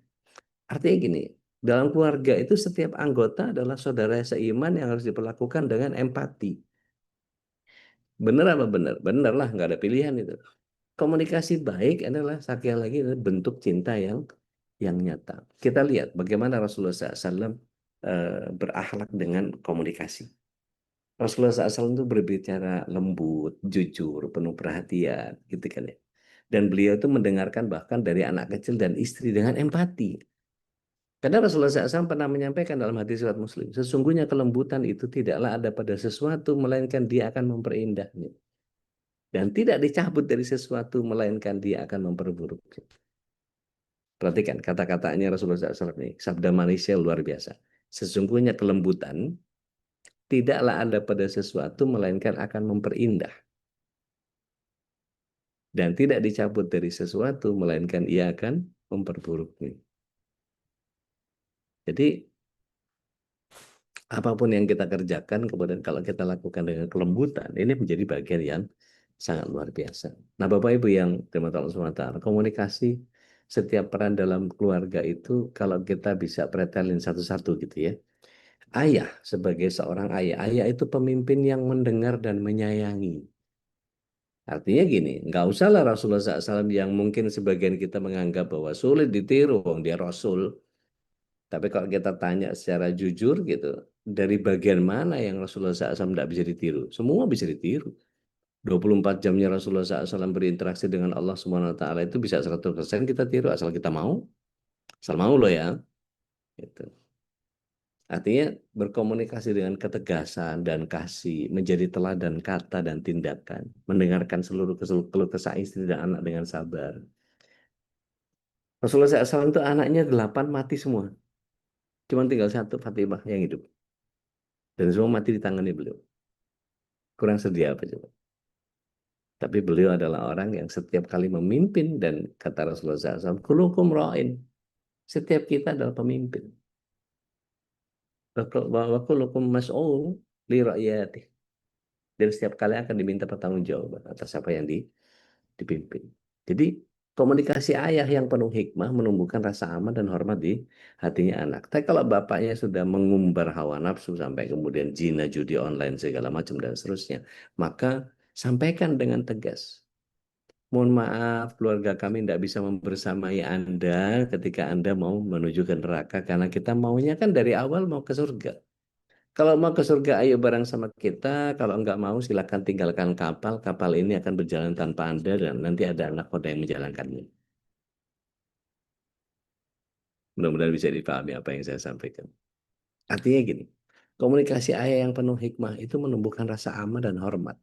Artinya gini, dalam keluarga itu setiap anggota adalah saudara seiman yang harus diperlakukan dengan empati. Benar apa benar? Benar lah, nggak ada pilihan itu. Komunikasi baik adalah sekali lagi adalah bentuk cinta yang nyata. Kita lihat bagaimana Rasulullah SAW berakhlak dengan komunikasi. Rasulullah SAW itu berbicara lembut, jujur, penuh perhatian, gitu kan ya. Dan beliau itu mendengarkan bahkan dari anak kecil dan istri dengan empati. Karena Rasulullah SAW pernah menyampaikan dalam hadis riwayat Muslim, sesungguhnya kelembutan itu tidaklah ada pada sesuatu, melainkan dia akan memperindahnya. Dan tidak dicabut dari sesuatu, melainkan dia akan memperburuknya. Perhatikan kata-katanya Rasulullah SAW ini, sabda manisnya luar biasa. Sesungguhnya kelembutan tidaklah ada pada sesuatu, melainkan akan memperindah. Dan tidak dicabut dari sesuatu, melainkan ia akan memperburuknya. Jadi, apapun yang kita kerjakan, kemudian kalau kita lakukan dengan kelembutan, ini menjadi bagian yang sangat luar biasa. Nah, Bapak Ibu yang dirahmati Allah SWT, komunikasi setiap peran dalam keluarga itu kalau kita bisa pretelin satu-satu gitu ya. Ayah sebagai seorang ayah itu pemimpin yang mendengar dan menyayangi. Artinya gini, nggak usahlah Rasulullah SAW yang mungkin sebagian kita menganggap bahwa sulit ditiru, wong dia Rasul. Tapi kalau kita tanya secara jujur gitu, dari bagian mana yang Rasulullah SAW tidak bisa ditiru? Semua bisa ditiru. 24 jamnya Rasulullah SAW berinteraksi dengan Allah Subhanahu Wa Taala itu bisa 100% kita tiru asal kita mau. Asal mau loh ya. Gitu. Artinya berkomunikasi dengan ketegasan dan kasih, menjadi teladan kata dan tindakan, mendengarkan seluruh keluh kesah istri dan anak dengan sabar. Rasulullah SAW itu anaknya 8 mati semua. Cuma tinggal satu Fatimah yang hidup. Dan semua mati di tangannya beliau. Kurang sedih apa coba? Tapi beliau adalah orang yang setiap kali memimpin dan kata Rasulullah SAW, kulukum ra'in. Setiap kita adalah pemimpin. Wa kulukum mas'ul li ra'yati. Dan setiap kali akan diminta pertanggungjawaban atas apa yang dipimpin. Jadi komunikasi ayah yang penuh hikmah menumbuhkan rasa aman dan hormat di hatinya anak. Tapi kalau bapaknya sudah mengumbar hawa nafsu sampai kemudian zina, judi online segala macam dan seterusnya, maka sampaikan dengan tegas. Mohon maaf, keluarga kami tidak bisa membersamai Anda ketika Anda mau menuju ke neraka karena kita maunya kan dari awal mau ke surga. Kalau mau ke surga, ayo bareng sama kita. Kalau enggak mau, silakan tinggalkan kapal. Kapal ini akan berjalan tanpa Anda dan nanti ada anak kota yang menjalankannya. Mudah-mudahan bisa dipahami apa yang saya sampaikan. Artinya gini, komunikasi ayah yang penuh hikmah itu menumbuhkan rasa aman dan hormat.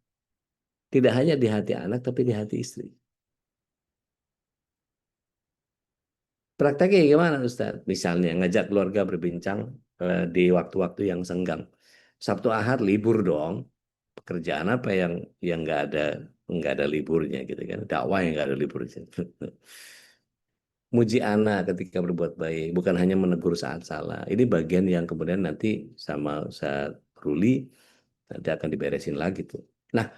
Tidak hanya di hati anak, tapi di hati istri. Prakteknya gimana Ustaz? Misalnya ngajak keluarga berbincang di waktu-waktu yang senggang. Sabtu Ahad libur dong. Pekerjaan apa yang nggak ada liburnya gitu kan? Dakwah yang nggak ada liburnya. Muji anak ketika berbuat baik, bukan hanya menegur saat salah. Ini bagian yang kemudian nanti sama saat Ruli nanti akan diberesin lagi tuh. Nah,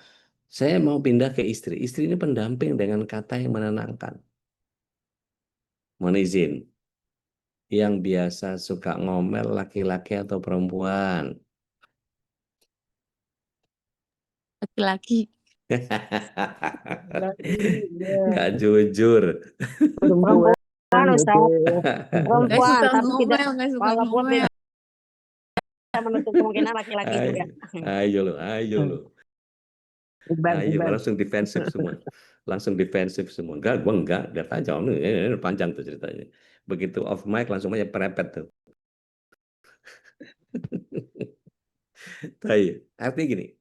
saya mau pindah ke istri. Istri ini pendamping dengan kata yang menenangkan. Mohon izin. Yang biasa suka ngomel laki-laki atau perempuan? Laki-laki. Nggak jujur. Perempuan Perempuan, Ustaz. betul. Gak Perempuan, suka tapi tidak, ngomel, gak suka walaupun ngomel. tidak menutup kemungkinan laki-laki juga. Ayo lo, ayo lo. Ayo, langsung defensif semua. Langsung defensif semua. Enggak, gua enggak. Lihat aja, ini panjang tuh ceritanya. Begitu off mic langsung aja perepet tuh. Tapi, artinya gini,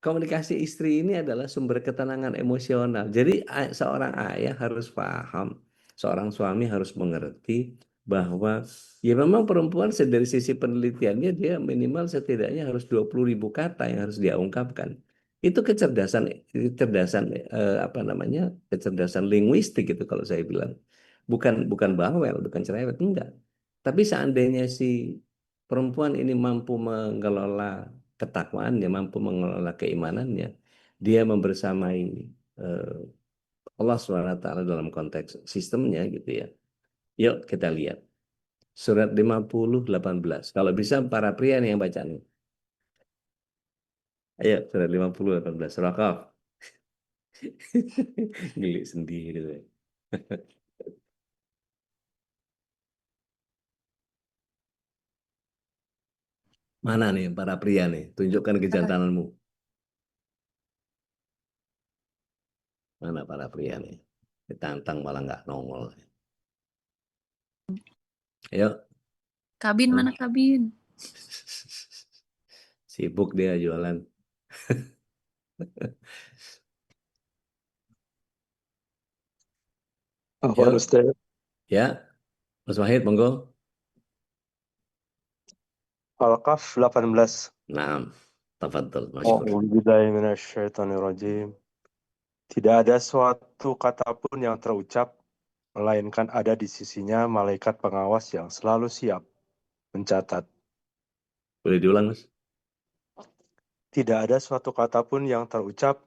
komunikasi istri ini adalah sumber ketenangan emosional. Jadi seorang ayah harus paham, seorang suami harus mengerti bahwa ya memang perempuan dari sisi penelitiannya dia minimal setidaknya harus 20.000 kata yang harus dia ungkapkan. Itu kecerdasan apa namanya? Kecerdasan linguistik gitu kalau saya bilang. Bukan bawel, bukan cerewet, enggak. Tapi seandainya si perempuan ini mampu mengelola ketakwaannya, mampu mengelola keimanannya, dia membersamai eh, Allah SWT dalam konteks sistemnya gitu ya. Yuk kita lihat. Surat 50:18. Kalau bisa para pria nih yang baca nih. Ayo surat 50:18. Surah Qaf. Gili sendiri gitu ya. Mana nih para pria nih? Tunjukkan kejantananmu. Mana para pria nih? Ditantang malah nggak nongol. Ayo. Kabin mana kabin? Sibuk dia jualan. Apa Yuk. Ustaz? Ya, Mas Wahid, monggo. Al-Qaf 18. Naam, tafadhol, masykur. A'udzubillahiminasyaitonirrajim. Tidak ada suatu kata pun yang terucap, melainkan ada di sisinya malaikat pengawas yang selalu siap mencatat. Boleh diulang, Mas? Tidak ada suatu kata pun yang terucap,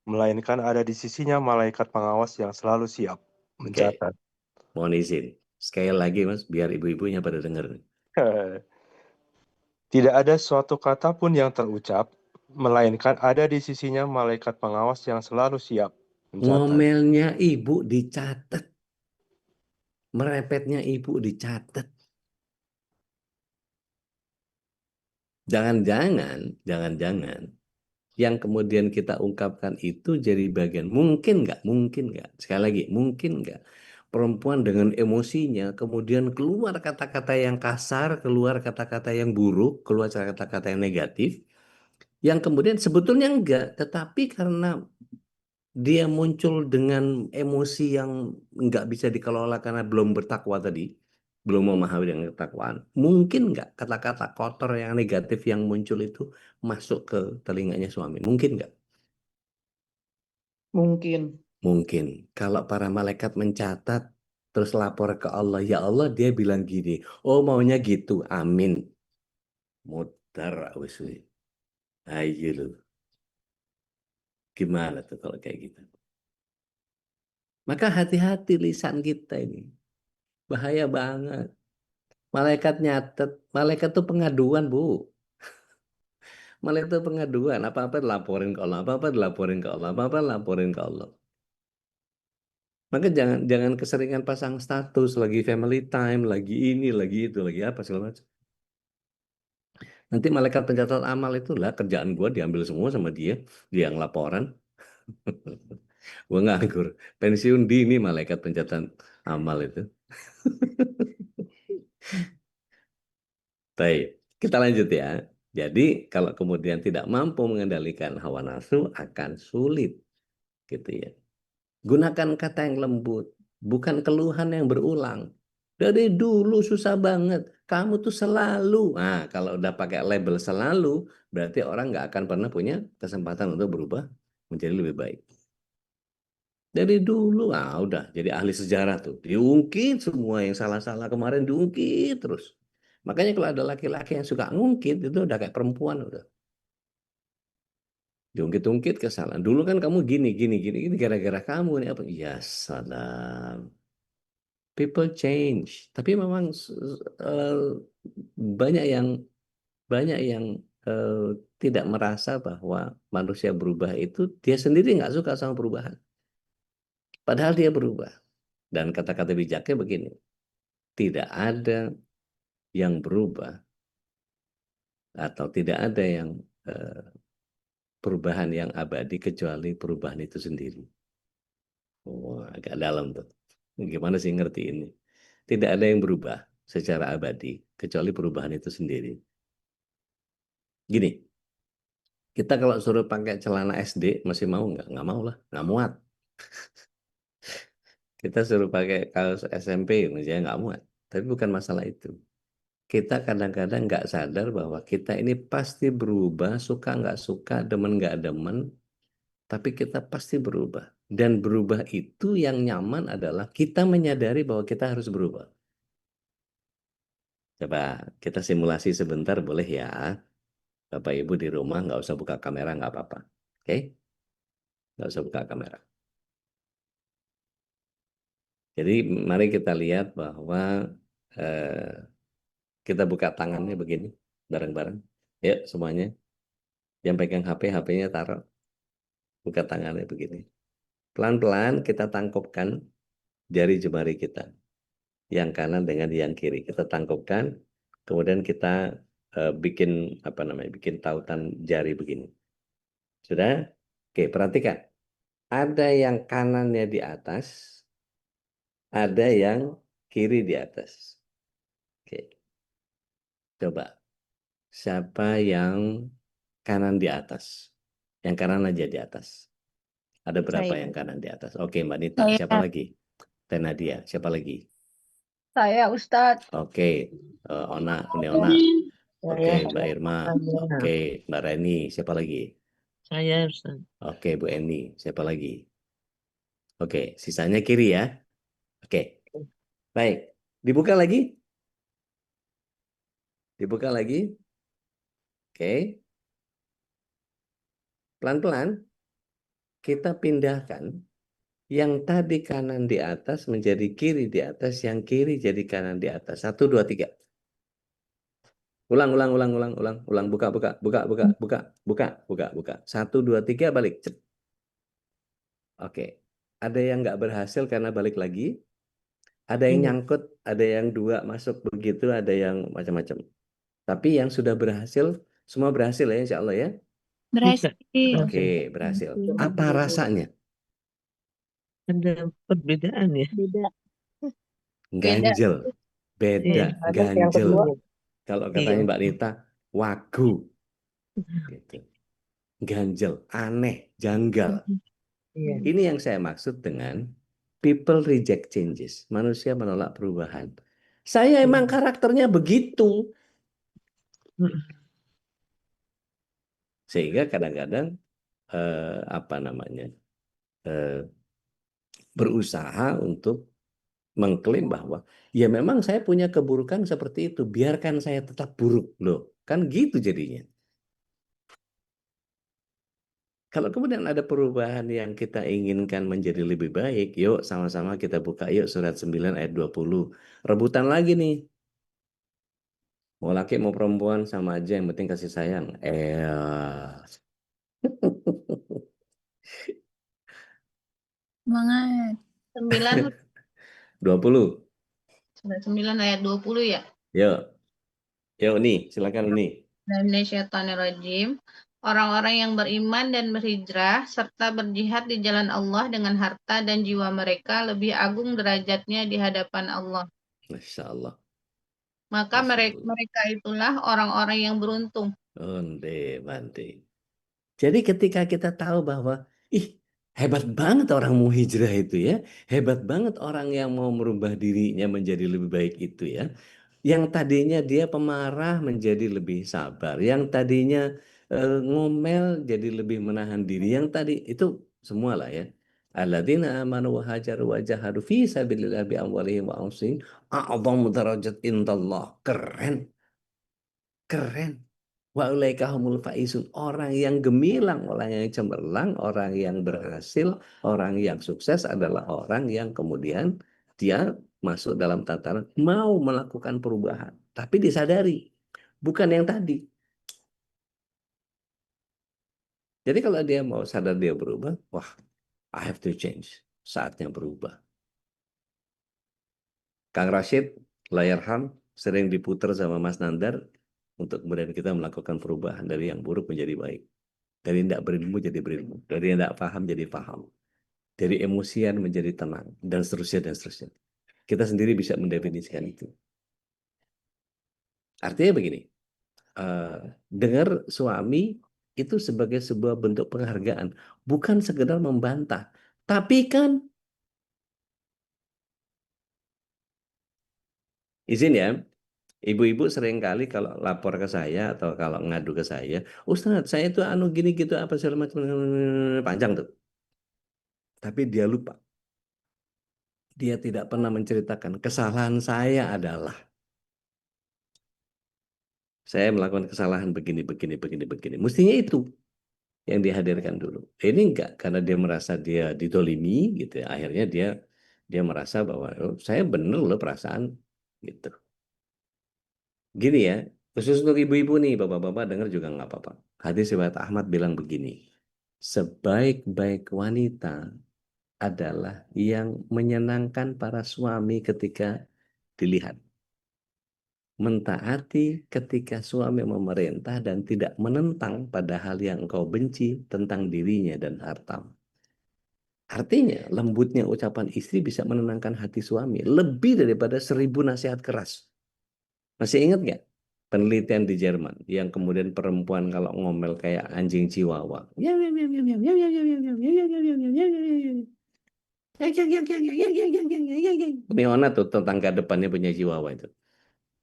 melainkan ada di sisinya malaikat pengawas yang selalu siap mencatat. Mohon izin. Sekali lagi, Mas, biar ibu-ibunya pada dengar. Tidak ada suatu kata pun yang terucap, melainkan ada di sisinya malaikat pengawas yang selalu siap mencatat. Ngomelnya ibu dicatat. Merepetnya ibu dicatat. Jangan-jangan yang kemudian kita ungkapkan itu jadi bagian. Mungkin nggak. Sekali lagi, mungkin nggak. Perempuan dengan emosinya, kemudian keluar kata-kata yang kasar, keluar kata-kata yang buruk, keluar kata-kata yang negatif, yang kemudian sebetulnya enggak, tetapi karena dia muncul dengan emosi yang nggak bisa dikelola karena belum bertakwa tadi, belum memahami dengan ketakwaan. Mungkin nggak kata-kata kotor yang negatif yang muncul itu masuk ke telinganya suami? Mungkin nggak? Mungkin. Mungkin. Kalau para malaikat mencatat, terus lapor ke Allah, ya Allah dia bilang gini, oh maunya gitu, amin. Mutar, wis. Ayo lu. Gimana tuh kalau kayak gitu? Maka hati-hati lisan kita ini. Bahaya banget. Malaikat nyatet, malaikat itu pengaduan, Bu. Malaikat itu pengaduan, apa-apa dilaporin ke Allah, apa-apa dilaporin ke Allah, apa-apa dilaporin ke Allah. Maka jangan keseringan pasang status lagi family time, lagi ini, lagi itu, lagi apa segala macam. Nanti malaikat pencatat amal itu lah kerjaan gua diambil semua sama dia, dia yang laporan. Gua nganggur, pensiun dini malaikat pencatat amal itu. Baik, kita lanjut ya. Jadi kalau kemudian tidak mampu mengendalikan hawa nafsu akan sulit, gitu ya. Gunakan kata yang lembut, bukan keluhan yang berulang. Dari dulu susah banget, kamu tuh selalu. Nah, kalau udah pakai label selalu, berarti orang nggak akan pernah punya kesempatan untuk berubah menjadi lebih baik. Dari dulu, udah jadi ahli sejarah tuh. Diungkit semua yang salah-salah kemarin, diungkit terus. Makanya kalau ada laki-laki yang suka ngungkit, itu udah kayak perempuan udah. Diungkit-ungkit kesalahan. Dulu kan kamu gini, gara-gara kamu nih apa? Ya salam. People change. Tapi memang banyak yang eh, tidak merasa bahwa manusia berubah itu dia sendiri nggak suka sama perubahan. Padahal dia berubah. Dan kata-kata bijaknya begini, tidak ada yang berubah atau tidak ada yang eh, perubahan yang abadi kecuali perubahan itu sendiri. Oh, agak dalam tuh. Gimana sih ngerti ini? Tidak ada yang berubah secara abadi kecuali perubahan itu sendiri. Gini, kita kalau suruh pakai celana SD masih mau nggak? Nggak mau lah, nggak muat. Kita suruh pakai kaos SMP misalnya nggak muat. Tapi bukan masalah itu. Kita kadang-kadang nggak sadar bahwa kita ini pasti berubah, suka nggak suka, demen nggak demen, tapi kita pasti berubah. Dan berubah itu yang nyaman adalah kita menyadari bahwa kita harus berubah. Coba kita simulasi sebentar boleh ya. Bapak Ibu di rumah nggak usah buka kamera nggak apa-apa. Oke? Nggak usah buka kamera. Jadi mari kita lihat bahwa eh, kita buka tangannya begini bareng-bareng. Ya semuanya. Yang pegang HP, HP-nya taruh. Buka tangannya begini. Pelan-pelan kita tangkupkan jari jemari kita. Yang kanan dengan yang kiri. Kita tangkupkan. Kemudian kita bikin apa namanya? Bikin tautan jari begini. Sudah? Oke, perhatikan. Ada yang kanannya di atas, ada yang kiri di atas. Oke, coba. Siapa yang kanan di atas? Yang kanan aja di atas. Ada berapa Saya. yang kanan di atas? Oke, Mbak Nita. Saya. Siapa lagi? Teh Nadia. Siapa lagi? Saya, Ustadz. Oke, Ona, Uni Ona. Oke, Saya. Mbak Irma. Oke, Mbak Reni. Siapa lagi? Saya, Ustadz. Oke, Bu Eni. Siapa lagi? Oke, sisanya kiri ya. Oke, baik. Dibuka lagi? Dibuka lagi? Oke. Pelan-pelan kita pindahkan yang tadi kanan di atas menjadi kiri di atas, yang kiri jadi kanan di atas. 1, 2, 3. Ulang, ulang, ulang, ulang, ulang, ulang. Buka, buka, buka, buka, buka, buka, buka, buka. 1, 2, 3, balik. Cep. Oke. Ada yang nggak berhasil karena balik lagi. Ada yang nyangkut, ada yang 2 masuk begitu, ada yang macam-macam. Tapi yang sudah berhasil, semua berhasil ya, insya Allah ya. Berhasil. Oke, berhasil. Apa rasanya? Ada perbedaan ya. Beda. Beda. Ganjel. Beda, Iya. ganjel. Kalau katanya Iya. Mbak Nita, wagu. Gitu. Ganjel, aneh, janggal. Iya. Ini yang saya maksud dengan people reject changes. Manusia menolak perubahan. Saya emang karakternya begitu. Sehingga kadang-kadang apa namanya berusaha untuk mengklaim bahwa ya memang saya punya keburukan seperti itu, biarkan saya tetap buruk loh, kan gitu jadinya. Kalau kemudian ada perubahan yang kita inginkan menjadi lebih baik, yuk sama-sama kita buka yuk surat 9 ayat 20. Rebutan lagi nih. Mau laki mau perempuan sama aja, yang penting kasih sayang. Semangat. 9, 20. surat 9 ayat 20 ya. Yuk. Yuk nih, silakan nih. Minasyaitonirrajim. Orang-orang yang beriman dan berhijrah serta berjihad di jalan Allah dengan harta dan jiwa mereka lebih agung derajatnya di hadapan Allah. Masya Allah. Maka Masya Allah. mereka itulah orang-orang yang beruntung. Onde, Bante. Jadi ketika kita tahu bahwa, ih hebat banget orang mau hijrah itu ya, hebat banget orang yang mau merubah dirinya menjadi lebih baik itu ya. Yang tadinya dia pemarah menjadi lebih sabar, yang tadinya ngomel jadi lebih menahan diri, yang tadi itu semua lah ya. Alladzina amanu wa hajaru wa jahadu fi sabilillah bi amwalihim wa anfusihim a'dhamu darajat indallah. Keren. Keren. Wa ulaika humul faizun. Orang yang gemilang, orang yang cemerlang, orang yang berhasil, orang yang sukses adalah orang yang kemudian dia masuk dalam tataran mau melakukan perubahan. Tapi disadari, bukan yang tadi. Jadi kalau dia mau sadar dia berubah, wah, I have to change. Saatnya berubah. Kang Rashid, Layarham, sering diputar sama Mas Nandar untuk kemudian kita melakukan perubahan dari yang buruk menjadi baik. Dari tidak berilmu jadi berilmu. Dari tidak paham jadi paham. Dari emosian menjadi tenang. Dan seterusnya, dan seterusnya. Kita sendiri bisa mendefinisikan itu. Artinya begini. Dengar suami itu sebagai sebuah bentuk penghargaan. Bukan sekedar membantah. Tapi kan, izin ya, ibu-ibu seringkali kalau lapor ke saya atau kalau ngadu ke saya, Ustadz, saya itu anu gini gitu apa segala macam, panjang tuh. Tapi dia lupa. Dia tidak pernah menceritakan kesalahan saya adalah saya melakukan kesalahan begini, begini, begini, begini. Mestinya itu yang dihadirkan dulu. Ini enggak karena dia merasa dia ditolimi gitu. Akhirnya dia merasa bahwa oh, saya bener loh perasaan gitu. Gini ya, khusus untuk ibu-ibu nih, bapak-bapak dengar juga nggak apa-apa. Hadis riwayat Ahmad bilang begini, sebaik-baik wanita adalah yang menyenangkan para suami ketika dilihat. Mentaati ketika suami memerintah dan tidak menentang pada hal yang engkau benci tentang dirinya dan hartamu. Artinya, lembutnya ucapan istri bisa menenangkan hati suami lebih daripada 1000 nasihat keras. Masih ingat nggak penelitian di Jerman yang kemudian perempuan kalau ngomel kayak anjing chihuahua. Neona tuh tetangga depannya punya chihuahua itu.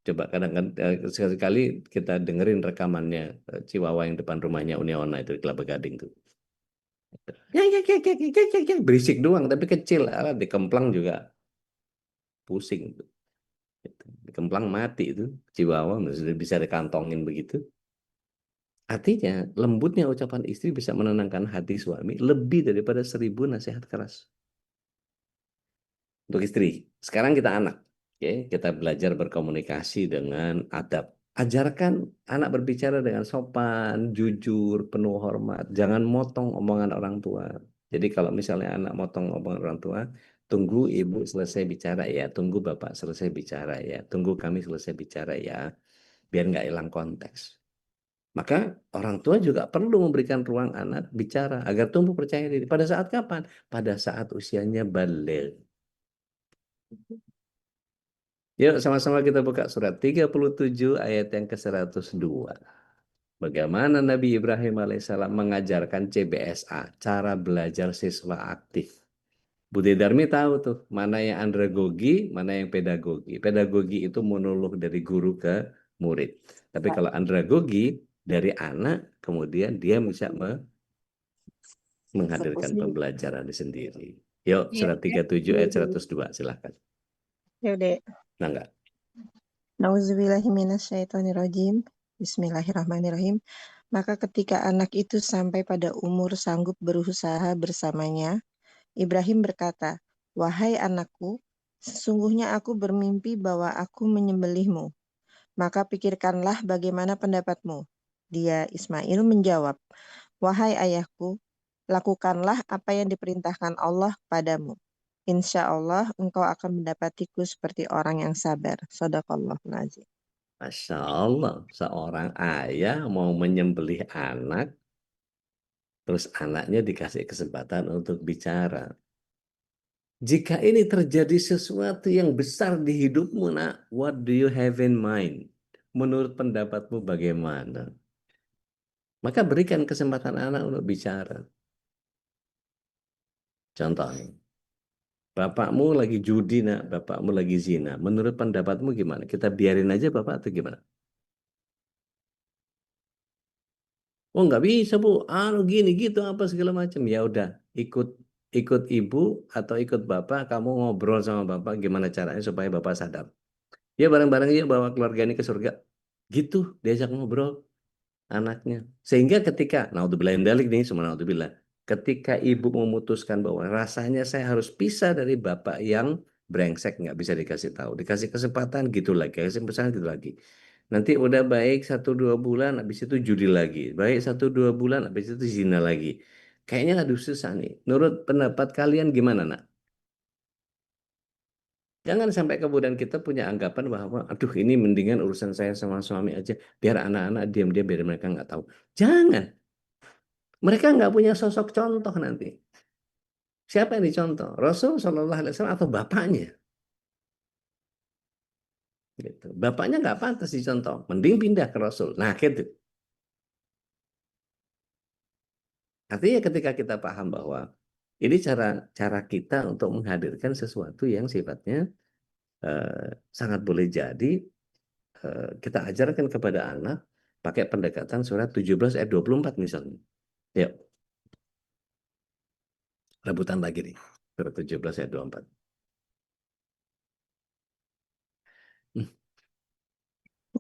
Coba kadang-kadang sekali-kali kita dengerin rekamannya Chihuahua yang depan rumahnya Uniona itu di Kelapa Gading tuh. Berisik doang tapi kecil, dikemplang juga pusing tuh. Dikemplang mati itu Chihuahua sudah bisa dikantongin begitu. Artinya lembutnya ucapan istri bisa menenangkan hati suami lebih daripada 1000 nasihat keras. Untuk istri. Sekarang kita anak. Oke, kita belajar berkomunikasi dengan adab. ajarkan anak berbicara dengan sopan, jujur, penuh hormat. Jangan motong omongan orang tua. Jadi kalau misalnya anak motong omongan orang tua, tunggu ibu selesai bicara ya, tunggu bapak selesai bicara ya, tunggu kami selesai bicara ya, biar nggak hilang konteks. Maka orang tua juga perlu memberikan ruang anak bicara agar tumbuh percaya diri. Pada saat kapan? Pada saat usianya balik. Yuk sama-sama kita buka surat 37 ayat yang ke-102. Bagaimana Nabi Ibrahim alaihissalam mengajarkan CBSA, cara belajar siswa aktif. Budi Darmi tahu tuh, mana yang andragogi, mana yang pedagogi. Pedagogi itu monolog dari guru ke murid. Tapi kalau andragogi, dari anak, kemudian dia bisa menghadirkan pembelajaran sendiri. Yuk, Iya, surat 37 ayat 102, silahkan. Ya, Dek. Nah, enggak. Nauzubillahiminasyaitonirrajim. Bismillahirrahmanirrahim. Maka ketika anak itu sampai pada umur sanggup berusaha bersamanya, Ibrahim berkata, "Wahai anakku, sesungguhnya aku bermimpi bahwa aku menyembelihmu. Maka pikirkanlah bagaimana pendapatmu." Dia, Ismail, menjawab, "Wahai ayahku, lakukanlah apa yang diperintahkan Allah padamu. Insya Allah engkau akan mendapatiku seperti orang yang sabar." Shadaqallahul Azim. Masya Allah, seorang ayah mau menyembelih anak, terus anaknya dikasih kesempatan untuk bicara. Jika ini terjadi sesuatu yang besar di hidupmu, nak, what do you have in mind? Menurut pendapatmu bagaimana? Maka berikan kesempatan anak untuk bicara. Contohnya, bapakmu lagi judi, nak, bapakmu lagi zina. Menurut pendapatmu gimana? Kita biarin aja bapak atau gimana? Oh, nggak bisa, Bu. Gini gitu apa segala macam. Ya udah, ikut ikut ibu atau ikut bapak, kamu ngobrol sama bapak gimana caranya supaya bapak sadar. Ya bareng-bareng ya bawa keluarga ini ke surga. Gitu, diajak ngobrol anaknya. Sehingga ketika, naudzubillah min dzalik nih, semua naudzubillah. Ketika ibu memutuskan bahwa rasanya saya harus pisah dari bapak yang brengsek, nggak bisa dikasih tahu. Dikasih kesempatan gitu lagi, kasih kesempatan gitu lagi. Nanti udah baik 1-2 bulan, habis itu judi lagi. Baik 1-2 bulan, habis itu zina lagi. Kayaknya aduh susah nih. Menurut pendapat kalian gimana, nak? Jangan sampai kemudian kita punya anggapan bahwa, aduh ini mendingan urusan saya sama suami aja, biar anak-anak diam-diam, biar mereka nggak tahu. Jangan. Mereka nggak punya sosok contoh nanti. Siapa yang dicontoh? Rasul Shallallahu Alaihi Wasallam atau bapaknya? Gitu. Bapaknya nggak pantas dicontoh. Mending pindah ke Rasul. Nah, gitu. Artinya ketika kita paham bahwa ini cara kita untuk menghadirkan sesuatu yang sifatnya sangat boleh jadi kita ajarkan kepada anak pakai pendekatan surat 17 ayat 24 misalnya. Yuk, rebutan lagi nih. Surat 17 ayat 24.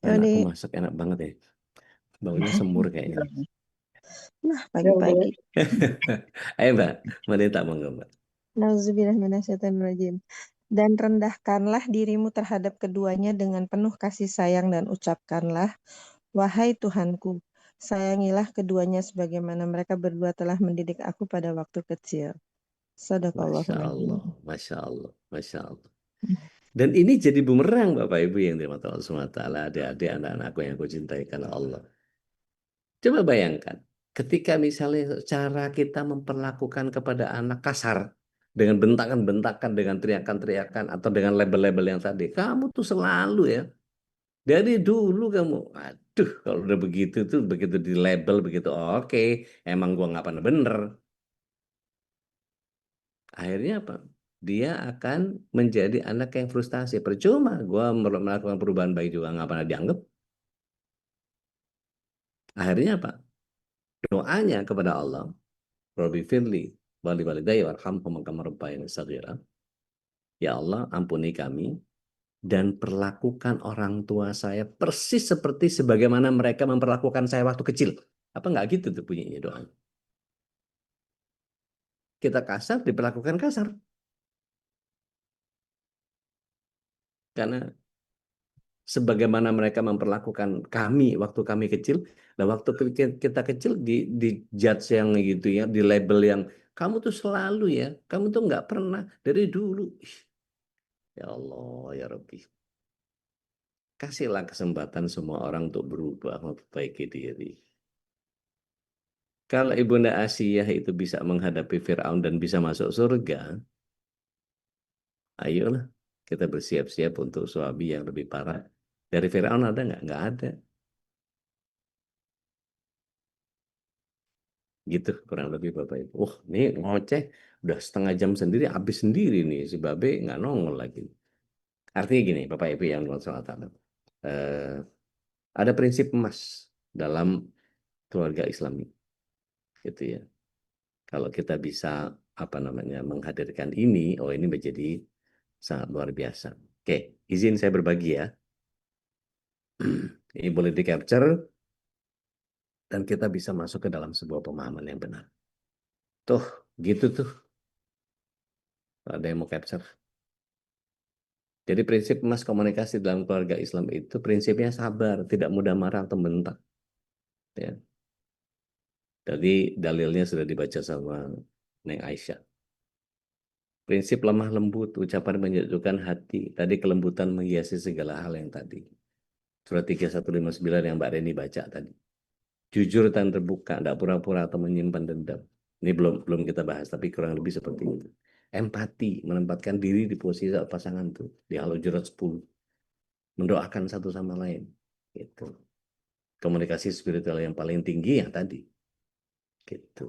Ya, Anakku Dek. masak enak banget ya. Baunya semur kayaknya. Nah, pagi-pagi. Ayo Mbak, Wanita monggo Mbak. Nauzubillahiminasyaitonirrajim. Dan rendahkanlah dirimu terhadap keduanya dengan penuh kasih sayang dan ucapkanlah, "Wahai Tuhanku, sayangilah keduanya sebagaimana mereka berdua telah mendidik aku pada waktu kecil." Masya Shadaqallahul Azim. Allah, Masya Allah, Masya Allah. Dan ini jadi bumerang Bapak Ibu yang dirahmati Allah SWT, adik-adik anak-anakku yang aku cintai karena Allah. Coba bayangkan, ketika misalnya cara kita memperlakukan kepada anak kasar, dengan bentakan-bentakan, dengan teriakan-teriakan, atau dengan label-label yang tadi, kamu tuh selalu ya, dari dulu kamu, aduh kalau udah begitu tuh, begitu di label, begitu oke, emang gua nggak pernah bener. Akhirnya apa? Dia akan menjadi anak yang frustasi. Percuma, gua melakukan perubahan baik juga nggak pernah dianggap. Akhirnya apa? Doanya kepada Allah, Rabbi firli wali walidayya warhamhum kama rabbayani shaghira. Ya Allah, ampuni kami dan perlakukan orang tua saya persis seperti sebagaimana mereka memperlakukan saya waktu kecil. Apa nggak gitu tuh bunyinya doa? Kita kasar diperlakukan kasar. Karena sebagaimana mereka memperlakukan kami waktu kami kecil. Nah, waktu kita kecil di judge yang gitu ya, di label yang kamu tuh selalu ya, kamu tuh nggak pernah dari dulu. Ih, ya Allah, ya Rabbi. Kasihlah kesempatan semua orang untuk berubah, memperbaiki diri. Kalau Ibunda Asiyah itu bisa menghadapi Fir'aun dan bisa masuk surga, ayolah kita bersiap-siap untuk suami yang lebih parah. Dari Fir'aun ada nggak? Nggak ada. Gitu kurang lebih Bapak Ibu. Ini ngoceh udah setengah jam sendiri, habis sendiri nih si Babe nggak nongol lagi. Artinya gini Bapak Ibu yang Allah ada prinsip emas dalam keluarga Islami, gitu ya. Kalau kita bisa menghadirkan ini, oh ini menjadi sangat luar biasa. Oke, izin saya berbagi ya. Ini boleh di capture dan kita bisa masuk ke dalam sebuah pemahaman yang benar. Tuh, gitu tuh. Ada yang mau capture. Jadi prinsip emas komunikasi dalam keluarga Islam itu prinsipnya sabar, tidak mudah marah atau membentak. Ya. Jadi dalilnya sudah dibaca sama Neng Aisyah. Prinsip lemah lembut, ucapan menyejukkan hati. Tadi kelembutan menghiasi segala hal yang tadi. Surat 3159 yang Mbak Reni baca tadi. Jujur dan terbuka, tidak pura-pura atau menyimpan dendam. Ini belum kita bahas, tapi kurang lebih seperti itu. Empati, menempatkan diri di posisi pasangan itu. Di Al-Hujurat 10. Mendoakan satu sama lain. Gitu. Komunikasi spiritual yang paling tinggi yang tadi. Gitu.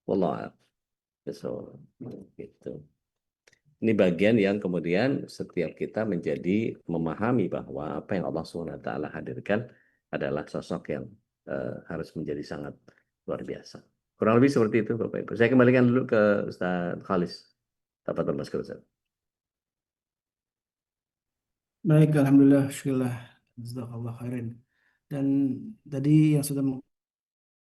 Wallah. So, gitu. Ini bagian yang kemudian setiap kita menjadi memahami bahwa apa yang Allah SWT hadirkan adalah sosok yang harus menjadi sangat luar biasa. Kurang lebih seperti itu Bapak Ibu. Saya kembalikan dulu ke Ustaz Khalis. Tafadhol Mas Ustaz. Baik, alhamdulillah, syukurlah, jazakallah khairan. Dan tadi yang sudah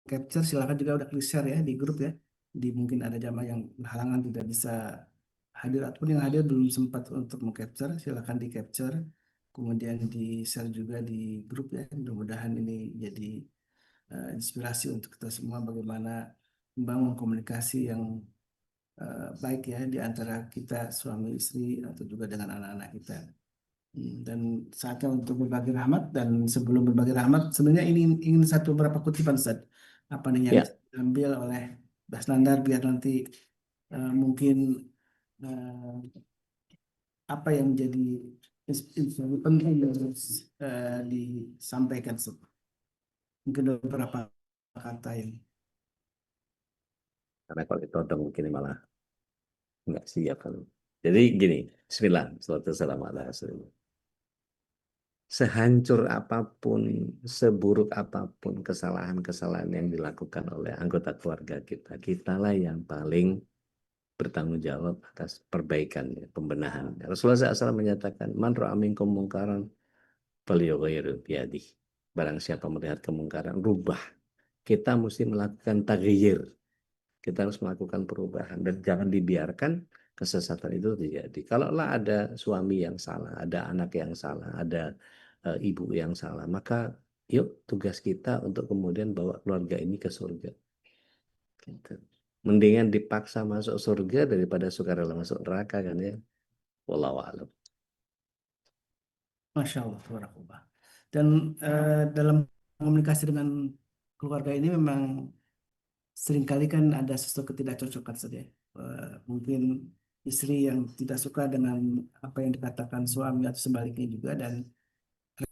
capture silahkan juga udah klik share ya di grup ya. Di mungkin ada jamaah yang berhalangan tidak bisa hadir ataupun yang hadir belum sempat untuk mengcapture, silahkan di capture kemudian di share juga di grup ya. Mudah-mudahan ini jadi inspirasi untuk kita semua bagaimana membangun komunikasi yang baik ya di antara kita suami istri atau juga dengan anak-anak kita. Dan saatnya untuk berbagi rahmat, dan sebelum berbagi rahmat sebenarnya ini ingin satu beberapa kutipan Ustaz apa nih yang Ya. diambil oleh Bas Nandar biar nanti mungkin apa yang menjadi inspirasi penting yang harus disampaikan Ustaz. Mungkin beberapa kata yang Karena kalau ditodong mungkin malah nggak siap kan. Jadi gini, Bismillah, Assalamualaikum warahmatullahi wabarakatuh. Sehancur apapun, seburuk apapun kesalahan-kesalahan yang dilakukan oleh anggota keluarga kita, kitalah yang paling bertanggung jawab atas perbaikannya, pembenahan. Rasulullah SAW menyatakan, man ra'a minkum mungkaran falyughayyirhu biyadihi. Barang siapa melihat kemungkaran, rubah. Kita mesti melakukan taghyir. Kita harus melakukan perubahan dan jangan dibiarkan kesesatan itu terjadi. Kalaulah ada suami yang salah, ada anak yang salah, ada ibu yang salah, maka yuk tugas kita untuk kemudian bawa keluarga ini ke surga. Gitu. Mendingan dipaksa masuk surga daripada sukarela masuk neraka kan ya. Wallahu a'lam. Masya Allah, tabarakallah. Dan dalam komunikasi dengan keluarga ini memang seringkali kan ada sesuatu ketidakcocokan saja. Mungkin istri yang tidak suka dengan apa yang dikatakan suami atau sebaliknya juga, dan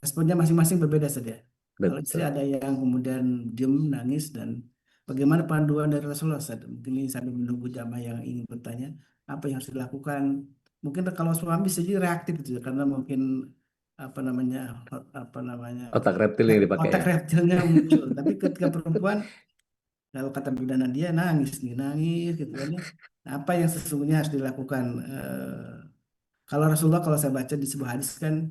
responnya masing-masing berbeda saja. Kalau istri ada yang kemudian diem, nangis, dan bagaimana panduan dari Rasulullah SAW? Mungkin ini sambil menunggu jamaah yang ingin bertanya, apa yang harus dilakukan? Mungkin kalau suami bisa jadi reaktif gitu ya, karena mungkin apa namanya Otak reptil yang dipakai. otak reptilnya muncul. Tapi ketika perempuan, kalau kata Bidana dia nangis gitu kan ya. Nah, apa yang sesungguhnya harus dilakukan? Kalau Rasulullah, kalau saya baca di sebuah hadis kan,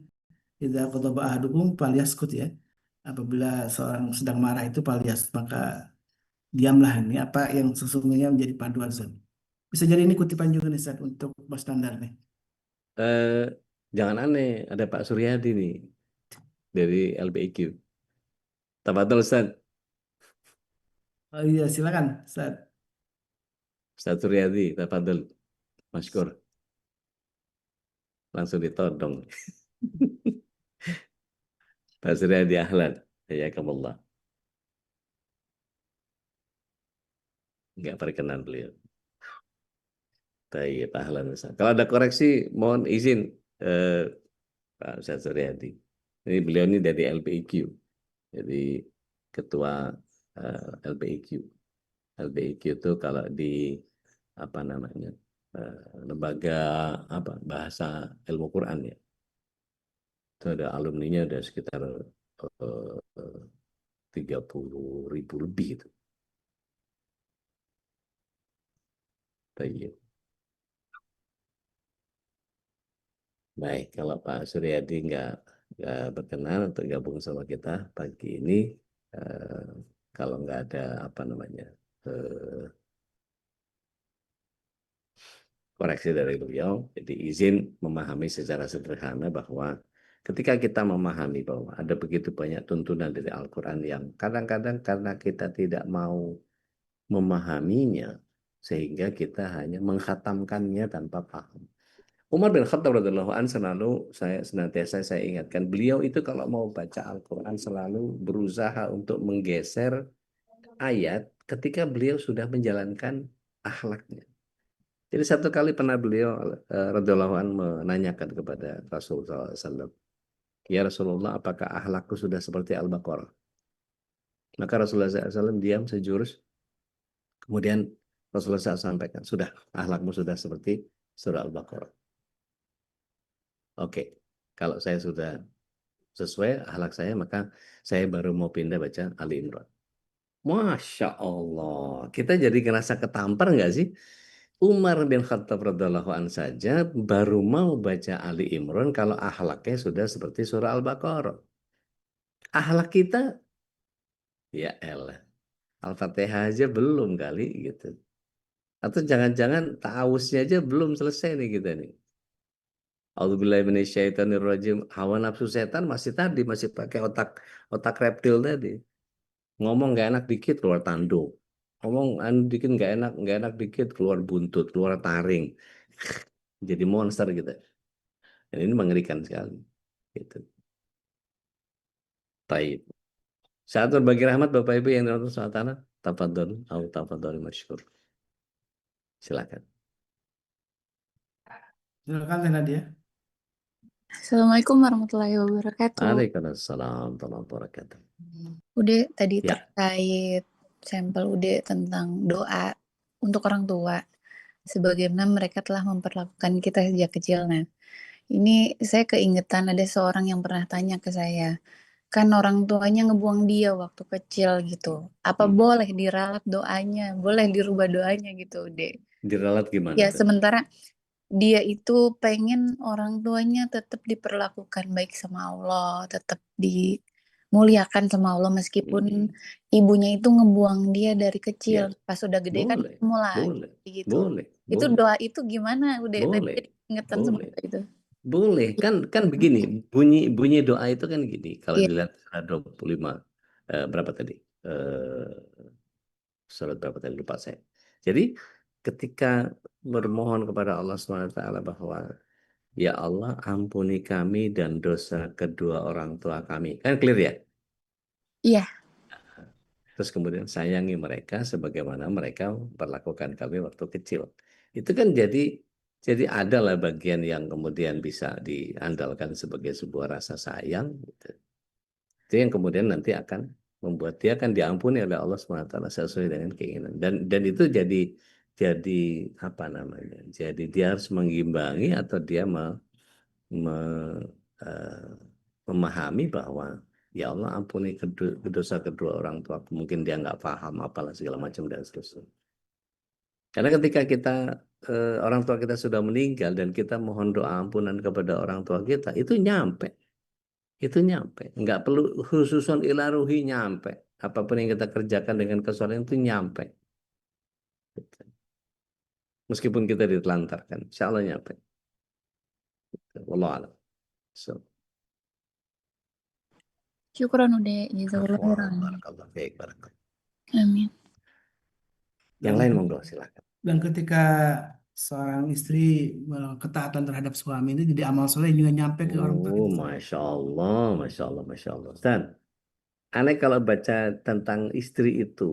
idza qadaba ahadukum falyaskut ya. Apabila seorang sedang marah itu falyas, maka diamlah. Ini apa yang sesungguhnya menjadi panduan Ustaz. Bisa jadi ini kutipan juga nih Ustaz untuk Mas Standar nih. Jangan aneh, ada Pak Suryadi nih dari LBIQ. Tafadhol Ustaz. Oh iya, silakan, Ustaz. Ustaz Suryadi, tafadhol. Masykur. Langsung ditodong. Pak Suryadi ahlan. Hayakumullah. Enggak perkenan beliau. Baik, ahlan Ustaz. Kalau ada koreksi, mohon izin Pak Ustaz Suryadi. Ini beliau ini dari LBIQ. Jadi ketua LBIQ. LBIQ itu kalau di apa namanya lembaga apa bahasa ilmu Quran ya. Itu ada alumninya ada sekitar 30.000 lebih itu. Baik. Baik, kalau Pak Suryadi nggak berkenan untuk gabung sama kita pagi ini, kalau nggak ada apa namanya koreksi dari beliau, jadi izin memahami secara sederhana bahwa ketika kita memahami bahwa ada begitu banyak tuntunan dari Al-Quran yang kadang-kadang karena kita tidak mau memahaminya, sehingga kita hanya mengkhatamkannya tanpa paham. Umar bin Khattab radhiyallahu anhu selalu senantiasa saya ingatkan, beliau itu kalau mau baca Al-Quran selalu berusaha untuk menggeser ayat ketika beliau sudah menjalankan akhlaknya. Jadi satu kali pernah beliau radhiyallahu anhu menanyakan kepada Rasulullah SAW, ya Rasulullah, apakah akhlakku sudah seperti Al-Baqarah? Maka Rasulullah SAW diam sejurus. Kemudian Rasulullah SAW sampaikan, sudah, akhlakmu sudah seperti surah Al-Baqarah. Oke, kalau saya sudah sesuai akhlak saya, maka saya baru mau pindah baca Ali Imran. Masya Allah, kita jadi ngerasa ketampar nggak sih? Umar bin Khattab radhiallahu anhu saja baru mau baca Ali Imran kalau akhlaknya sudah seperti surah Al-Baqarah. Akhlak kita, ya elah, Al-Fatihah aja belum kali gitu. Atau jangan-jangan ta'awusnya aja belum selesai nih kita nih. A'udzubillahi minasyaitonirrajim. Hawa nafsu setan masih tadi, masih pakai otak reptil tadi. Ngomong gak enak dikit keluar tanduk. Ngomong dikit nggak enak dikit keluar buntut, keluar taring. Jadi monster gitu. Dan ini mengerikan sekali. Gitu. Taib. Saat berbagi rahmat Bapak Ibu yang dirahmati Allah Taala, tafadhol au tafadhol masykur. Silakan. Silakan Teh Nadia. Assalamualaikum warahmatullahi wabarakatuh. Waalaikumsalam warahmatullahi wabarakatuh. Udah tadi Ya. terkait sampel udah tentang doa untuk orang tua. Sebagaimana mereka telah memperlakukan kita sejak kecil. Nah, ini saya keingetan ada seorang yang pernah tanya ke saya. Kan orang tuanya ngebuang dia waktu kecil gitu. Apa boleh diralat doanya? Boleh dirubah doanya gitu, Dek. Diralat gimana? Ya, tuh? sementara dia itu pengen orang tuanya tetap diperlakukan baik sama Allah, tetap dimuliakan sama Allah meskipun ibunya itu ngebuang dia dari kecil. Pas udah gede kan Boleh, ketemu lagi boleh, gitu. boleh, Itu boleh. doa itu gimana? Udah tadi Boleh, jadi ingetan semua boleh. itu. Boleh, kan begini, bunyi doa itu kan gini, kalau Iya. dilihat surah 25, berapa tadi? Surat berapa tadi, lupa saya. Jadi ketika bermohon kepada Allah SWT bahwa ya Allah ampuni kami dan dosa kedua orang tua kami. Kan clear ya? Iya. Terus kemudian sayangi mereka sebagaimana mereka perlakukan kami waktu kecil. Itu kan jadi adalah bagian yang kemudian bisa diandalkan sebagai sebuah rasa sayang. Gitu. Itu yang kemudian nanti akan membuat dia akan diampuni oleh Allah SWT sesuai dengan keinginan. Dan itu jadi apa namanya? Jadi dia harus mengimbangi atau dia memahami bahwa ya Allah ampuni dosa kedua orang tua. Mungkin dia nggak paham apalah segala macam dan seterusnya. Karena ketika kita orang tua kita sudah meninggal dan kita mohon doa ampunan kepada orang tua kita, itu nyampe. Itu nyampe. Nggak perlu khususon ila ruhi, nyampe. Apapun yang kita kerjakan dengan kesalahan itu nyampe. Meskipun kita ditelantarkan, insya Allah nyampe. Wallahu a'lam. So, Syukron Ude, jazakallah wah, khairan. barakallah, baik, barakallah. Amin. Yang lain monggo silakan. Dan ketika seorang istri ketaatan terhadap suami ini jadi amal soleh juga nyampe ke orang tua Oh, kita. masya Allah, masya Allah, masya Allah. Ustaz, aneh kalau baca tentang istri itu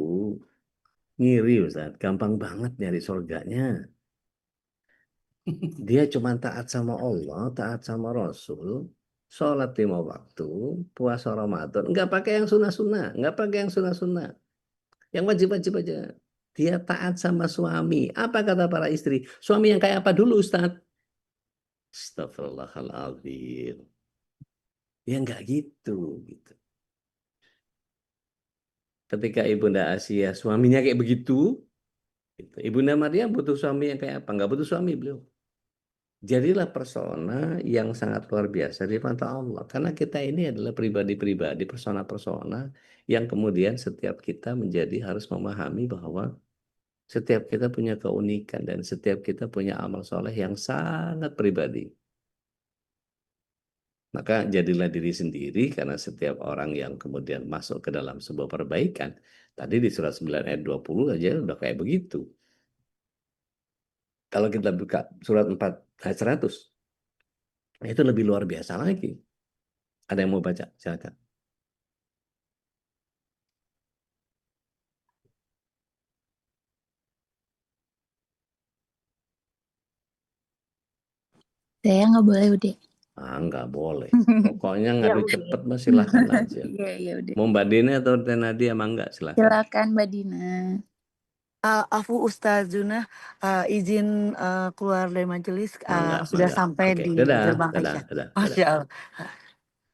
ngiri Ustaz, gampang banget nyari surganya. Dia cuma taat sama Allah, taat sama Rasul, sholat 5 waktu, puasa Ramadan, nggak pakai yang sunnah-sunnah, nggak pakai yang sunnah-sunnah, yang wajib-wajib aja. Dia taat sama suami. Apa kata para istri? Suami yang kayak apa dulu, Ustaz? Astagfirullahaladzim. Ya nggak gitu, gitu. Ketika Ibunda Asia suaminya kayak begitu, gitu. Ibunda Maryam butuh suami yang kayak apa? Nggak butuh suami beliau. Jadilah persona yang sangat luar biasa di mata Allah. Karena kita ini adalah pribadi-pribadi, persona-persona yang kemudian setiap kita menjadi harus memahami bahwa setiap kita punya keunikan dan setiap kita punya amal soleh yang sangat pribadi. Maka jadilah diri sendiri karena setiap orang yang kemudian masuk ke dalam sebuah perbaikan. Tadi di surat 9 ayat 20 aja udah kayak begitu. Kalau kita buka surat 4 ayat 100, itu lebih luar biasa lagi. Ada yang mau baca? Silakan. Saya nggak boleh Ude. Nggak boleh. Pokoknya Ya ngadu Ude. cepet mah silahkan aja. Iya, iya Ude. Mau Mbak Dina atau Teh Nadia emang nggak? Silahkan. Silakan Mbak Dina. Afu Ustazuna, izin keluar dari majelis, Mangga, sudah mangga. sampai Oke, di dadah, gerbang dadah, Aisyah. dadah, dadah. Masya Allah.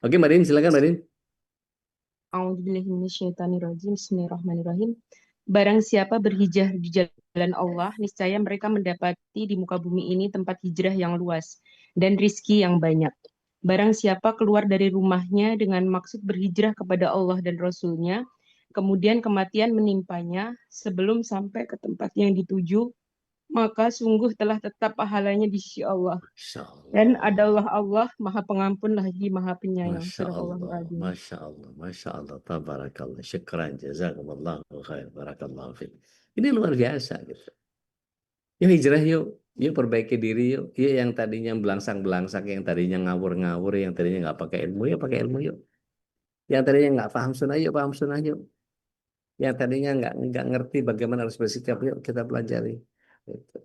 Oke, Mbak Din, silakan Mbak Din. A'udzubillahiminasyaitonirrajim. Bismillahirrahmanirrahim. Barang siapa berhijrah di jalan Allah, niscaya mereka mendapati di muka bumi ini tempat hijrah yang luas dan rizki yang banyak. Barang siapa keluar dari rumahnya dengan maksud berhijrah kepada Allah dan Rasul-Nya, kemudian kematian menimpanya sebelum sampai ke tempat yang dituju, maka sungguh telah tetap pahalanya di sisi Allah. Masya Allah. Dan adalah Allah Maha Pengampun lagi Maha Penyayang. Masya Allah, Sadaqallahul Masya Allah, Masya Allah, tabarakallah, syukran, jazakumullahu khair, barakallahu fiik. Ini luar biasa gitu. Yuk hijrah yuk, yuk perbaiki diri yuk. Yuk yang tadinya belangsang-belangsak, yang tadinya ngawur-ngawur, yang tadinya nggak pakai ilmu, yuk pakai ilmu yuk. Yang tadinya nggak paham sunnah, yuk paham sunnah yuk. Yang tadinya nggak ngerti bagaimana harus bersikap, yuk kita pelajari. Gitu.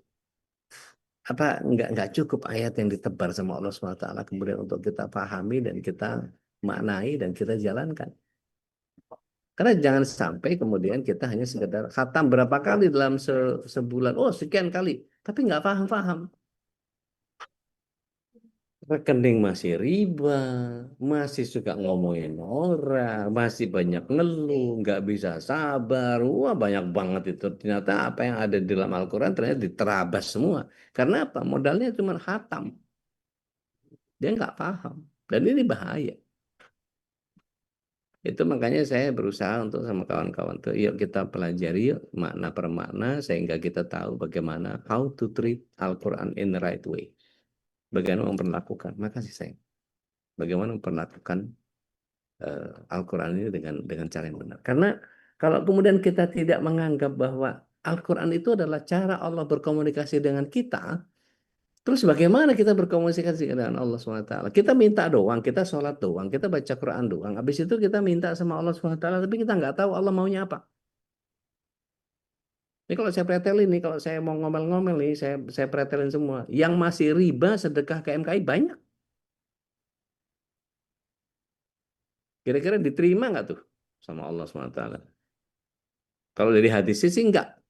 Apa nggak cukup ayat yang ditebar sama Allah SWT kemudian untuk kita pahami dan kita maknai dan kita jalankan. Karena jangan sampai kemudian kita hanya sekedar khatam berapa kali dalam sebulan, oh sekian kali, tapi nggak paham-paham. Rekening masih riba, masih suka ngomongin orang, masih banyak ngeluh, nggak bisa sabar, wah banyak banget itu. Ternyata apa yang ada di dalam Al-Quran ternyata diterabas semua. Karena apa? Modalnya cuma khatam. Dia nggak paham. Dan ini bahaya. Itu makanya saya berusaha untuk sama kawan-kawan tuh, yuk kita pelajari yuk makna per makna sehingga kita tahu bagaimana how to treat Al-Quran in the right way. Bagaimana memperlakukan. Makasih saya. Bagaimana memperlakukan Al-Quran ini dengan cara yang benar. Karena kalau kemudian kita tidak menganggap bahwa Al-Quran itu adalah cara Allah berkomunikasi dengan kita, terus bagaimana kita berkomunikasi dengan Allah SWT? Kita minta doang, kita sholat doang, kita baca Quran doang. Habis itu kita minta sama Allah SWT, tapi kita nggak tahu Allah maunya apa. Ini kalau saya pretelin nih, kalau saya mau ngomel-ngomel nih, saya pretelin semua. Yang masih riba sedekah ke MKI banyak. Kira-kira diterima nggak tuh sama Allah SWT? Kalau dari hadis sih enggak.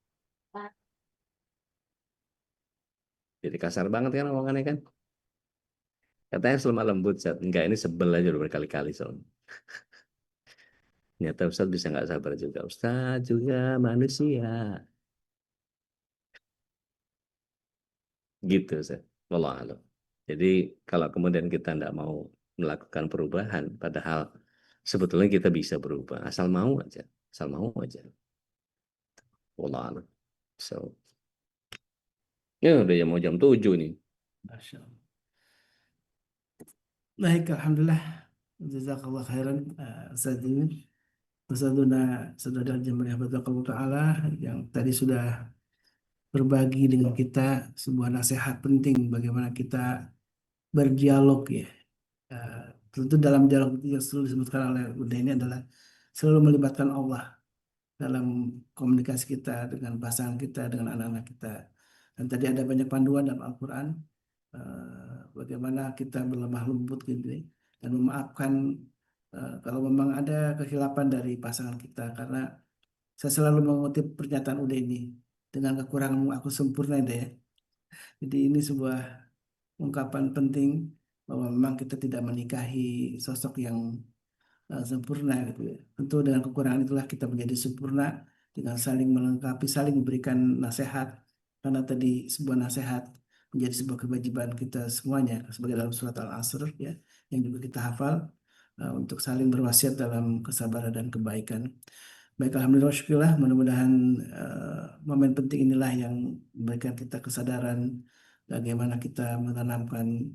Jadi kasar banget kan omongannya kan. Katanya selemah lembut, Ustaz. Enggak, ini sebel aja udah berkali-kali soalnya. Ternyata Ustaz bisa nggak sabar juga. Ustaz juga manusia. Gitu, Ustaz. Wallahu a'lam. Jadi kalau kemudian kita enggak mau melakukan perubahan, padahal sebetulnya kita bisa berubah. Asal mau aja. Asal mau aja. Wallahu a'lam. So, ya udah ya mau jam 7 nih. Masya Allah. Baik, alhamdulillah. Jazakallah khairan, Ustaz ini. Ustazuna Saudara Jamaah Barakallahu Ta'ala yang tadi sudah berbagi dengan kita sebuah nasihat penting bagaimana kita berdialog ya. Eh, Tentu dalam dialog itu yang selalu disebutkan oleh Bunda ini adalah selalu melibatkan Allah dalam komunikasi kita dengan pasangan kita, dengan anak-anak kita. Dan tadi ada banyak panduan dalam Al-Quran bagaimana kita berlemah lembut gitu ya, dan memaafkan kalau memang ada kekhilafan dari pasangan kita. Karena saya selalu mengutip pernyataan Uda ini, dengan kekuranganmu aku sempurna deh ya. Jadi ini sebuah ungkapan penting bahwa memang kita tidak menikahi sosok yang sempurna gitu ya. Tentu dengan kekurangan itulah kita menjadi sempurna dengan saling melengkapi, saling memberikan nasihat. Karena tadi sebuah nasihat menjadi sebuah kewajiban kita semuanya sebagai dalam surat Al-Asr ya, yang juga kita hafal untuk saling berwasiat dalam kesabaran dan kebaikan. Baik, alhamdulillah, syukurlah. Mudah-mudahan momen penting inilah yang memberikan kita kesadaran bagaimana kita menanamkan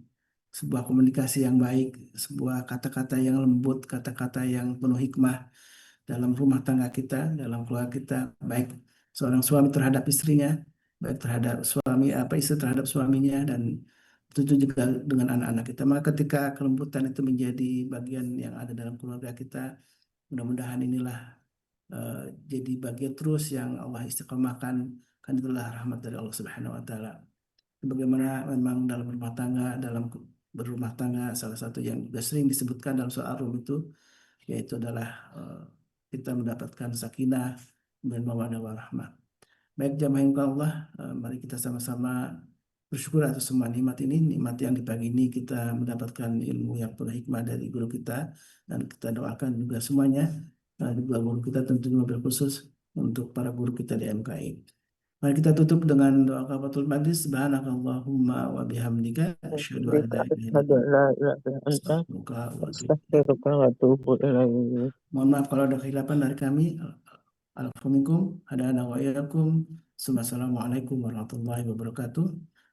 sebuah komunikasi yang baik, sebuah kata-kata yang lembut, kata-kata yang penuh hikmah dalam rumah tangga kita, dalam keluarga kita, baik seorang suami terhadap istrinya, baik terhadap istri terhadap suaminya, dan tentu juga dengan anak-anak kita. Maka ketika kelembutan itu menjadi bagian yang ada dalam keluarga kita, mudah-mudahan inilah jadi bagian terus yang Allah istiqomahkan, kan itulah rahmat dari Allah Subhanahu wa Ta'ala. Bagaimana memang dalam rumah tangga, dalam berumah tangga, salah satu yang juga sering disebutkan dalam surah Ar-Rum itu yaitu adalah kita mendapatkan sakinah dan mawaddah warahmah. Baik jamaah yang Allah, mari kita sama-sama bersyukur atas semua nikmat ini, nikmat yang di pagi ini kita mendapatkan ilmu yang penuh hikmah dari guru kita, dan kita doakan juga semuanya, juga guru kita tentunya berkhusus untuk para guru kita di MKI. Mari kita tutup dengan doa kafaratul majlis. Subhanakallahumma wa bihamdika asyhadu an la ilaha illa anta astaghfiruka wa atubu ilaik. Astaghfiruka wa atubu ilaik. Mohon maaf kalau ada kehilapan dari kami. Alhamdulillah, hadana wa iyyakum. Assalamualaikum warahmatullahi wabarakatuh.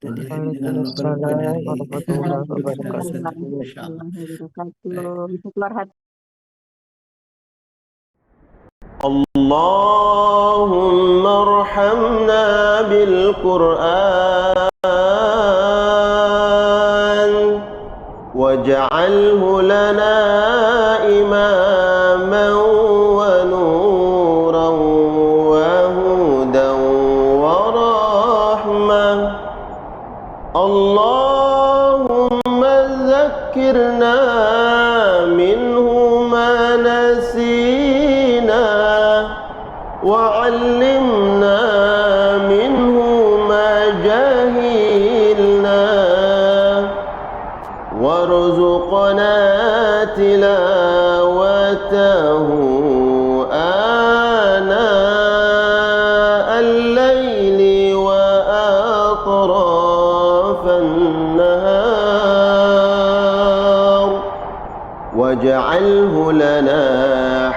Dan diakhiri dengan doa dari Warahmatullahi wabarakatuh. insyaallah. Bisa keluar hati. اللهم ارحمنا بالقرآن واجعله لنا إماما ونورا وهدى ورحمة اللهم ذكرنا منه ما نسينا وعلمنا منه ما جهلنا وارزقنا تلاوته آناء الليل وأطراف النهار واجعله لنا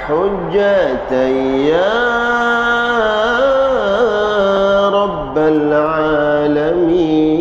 حجة يا رب العالمين.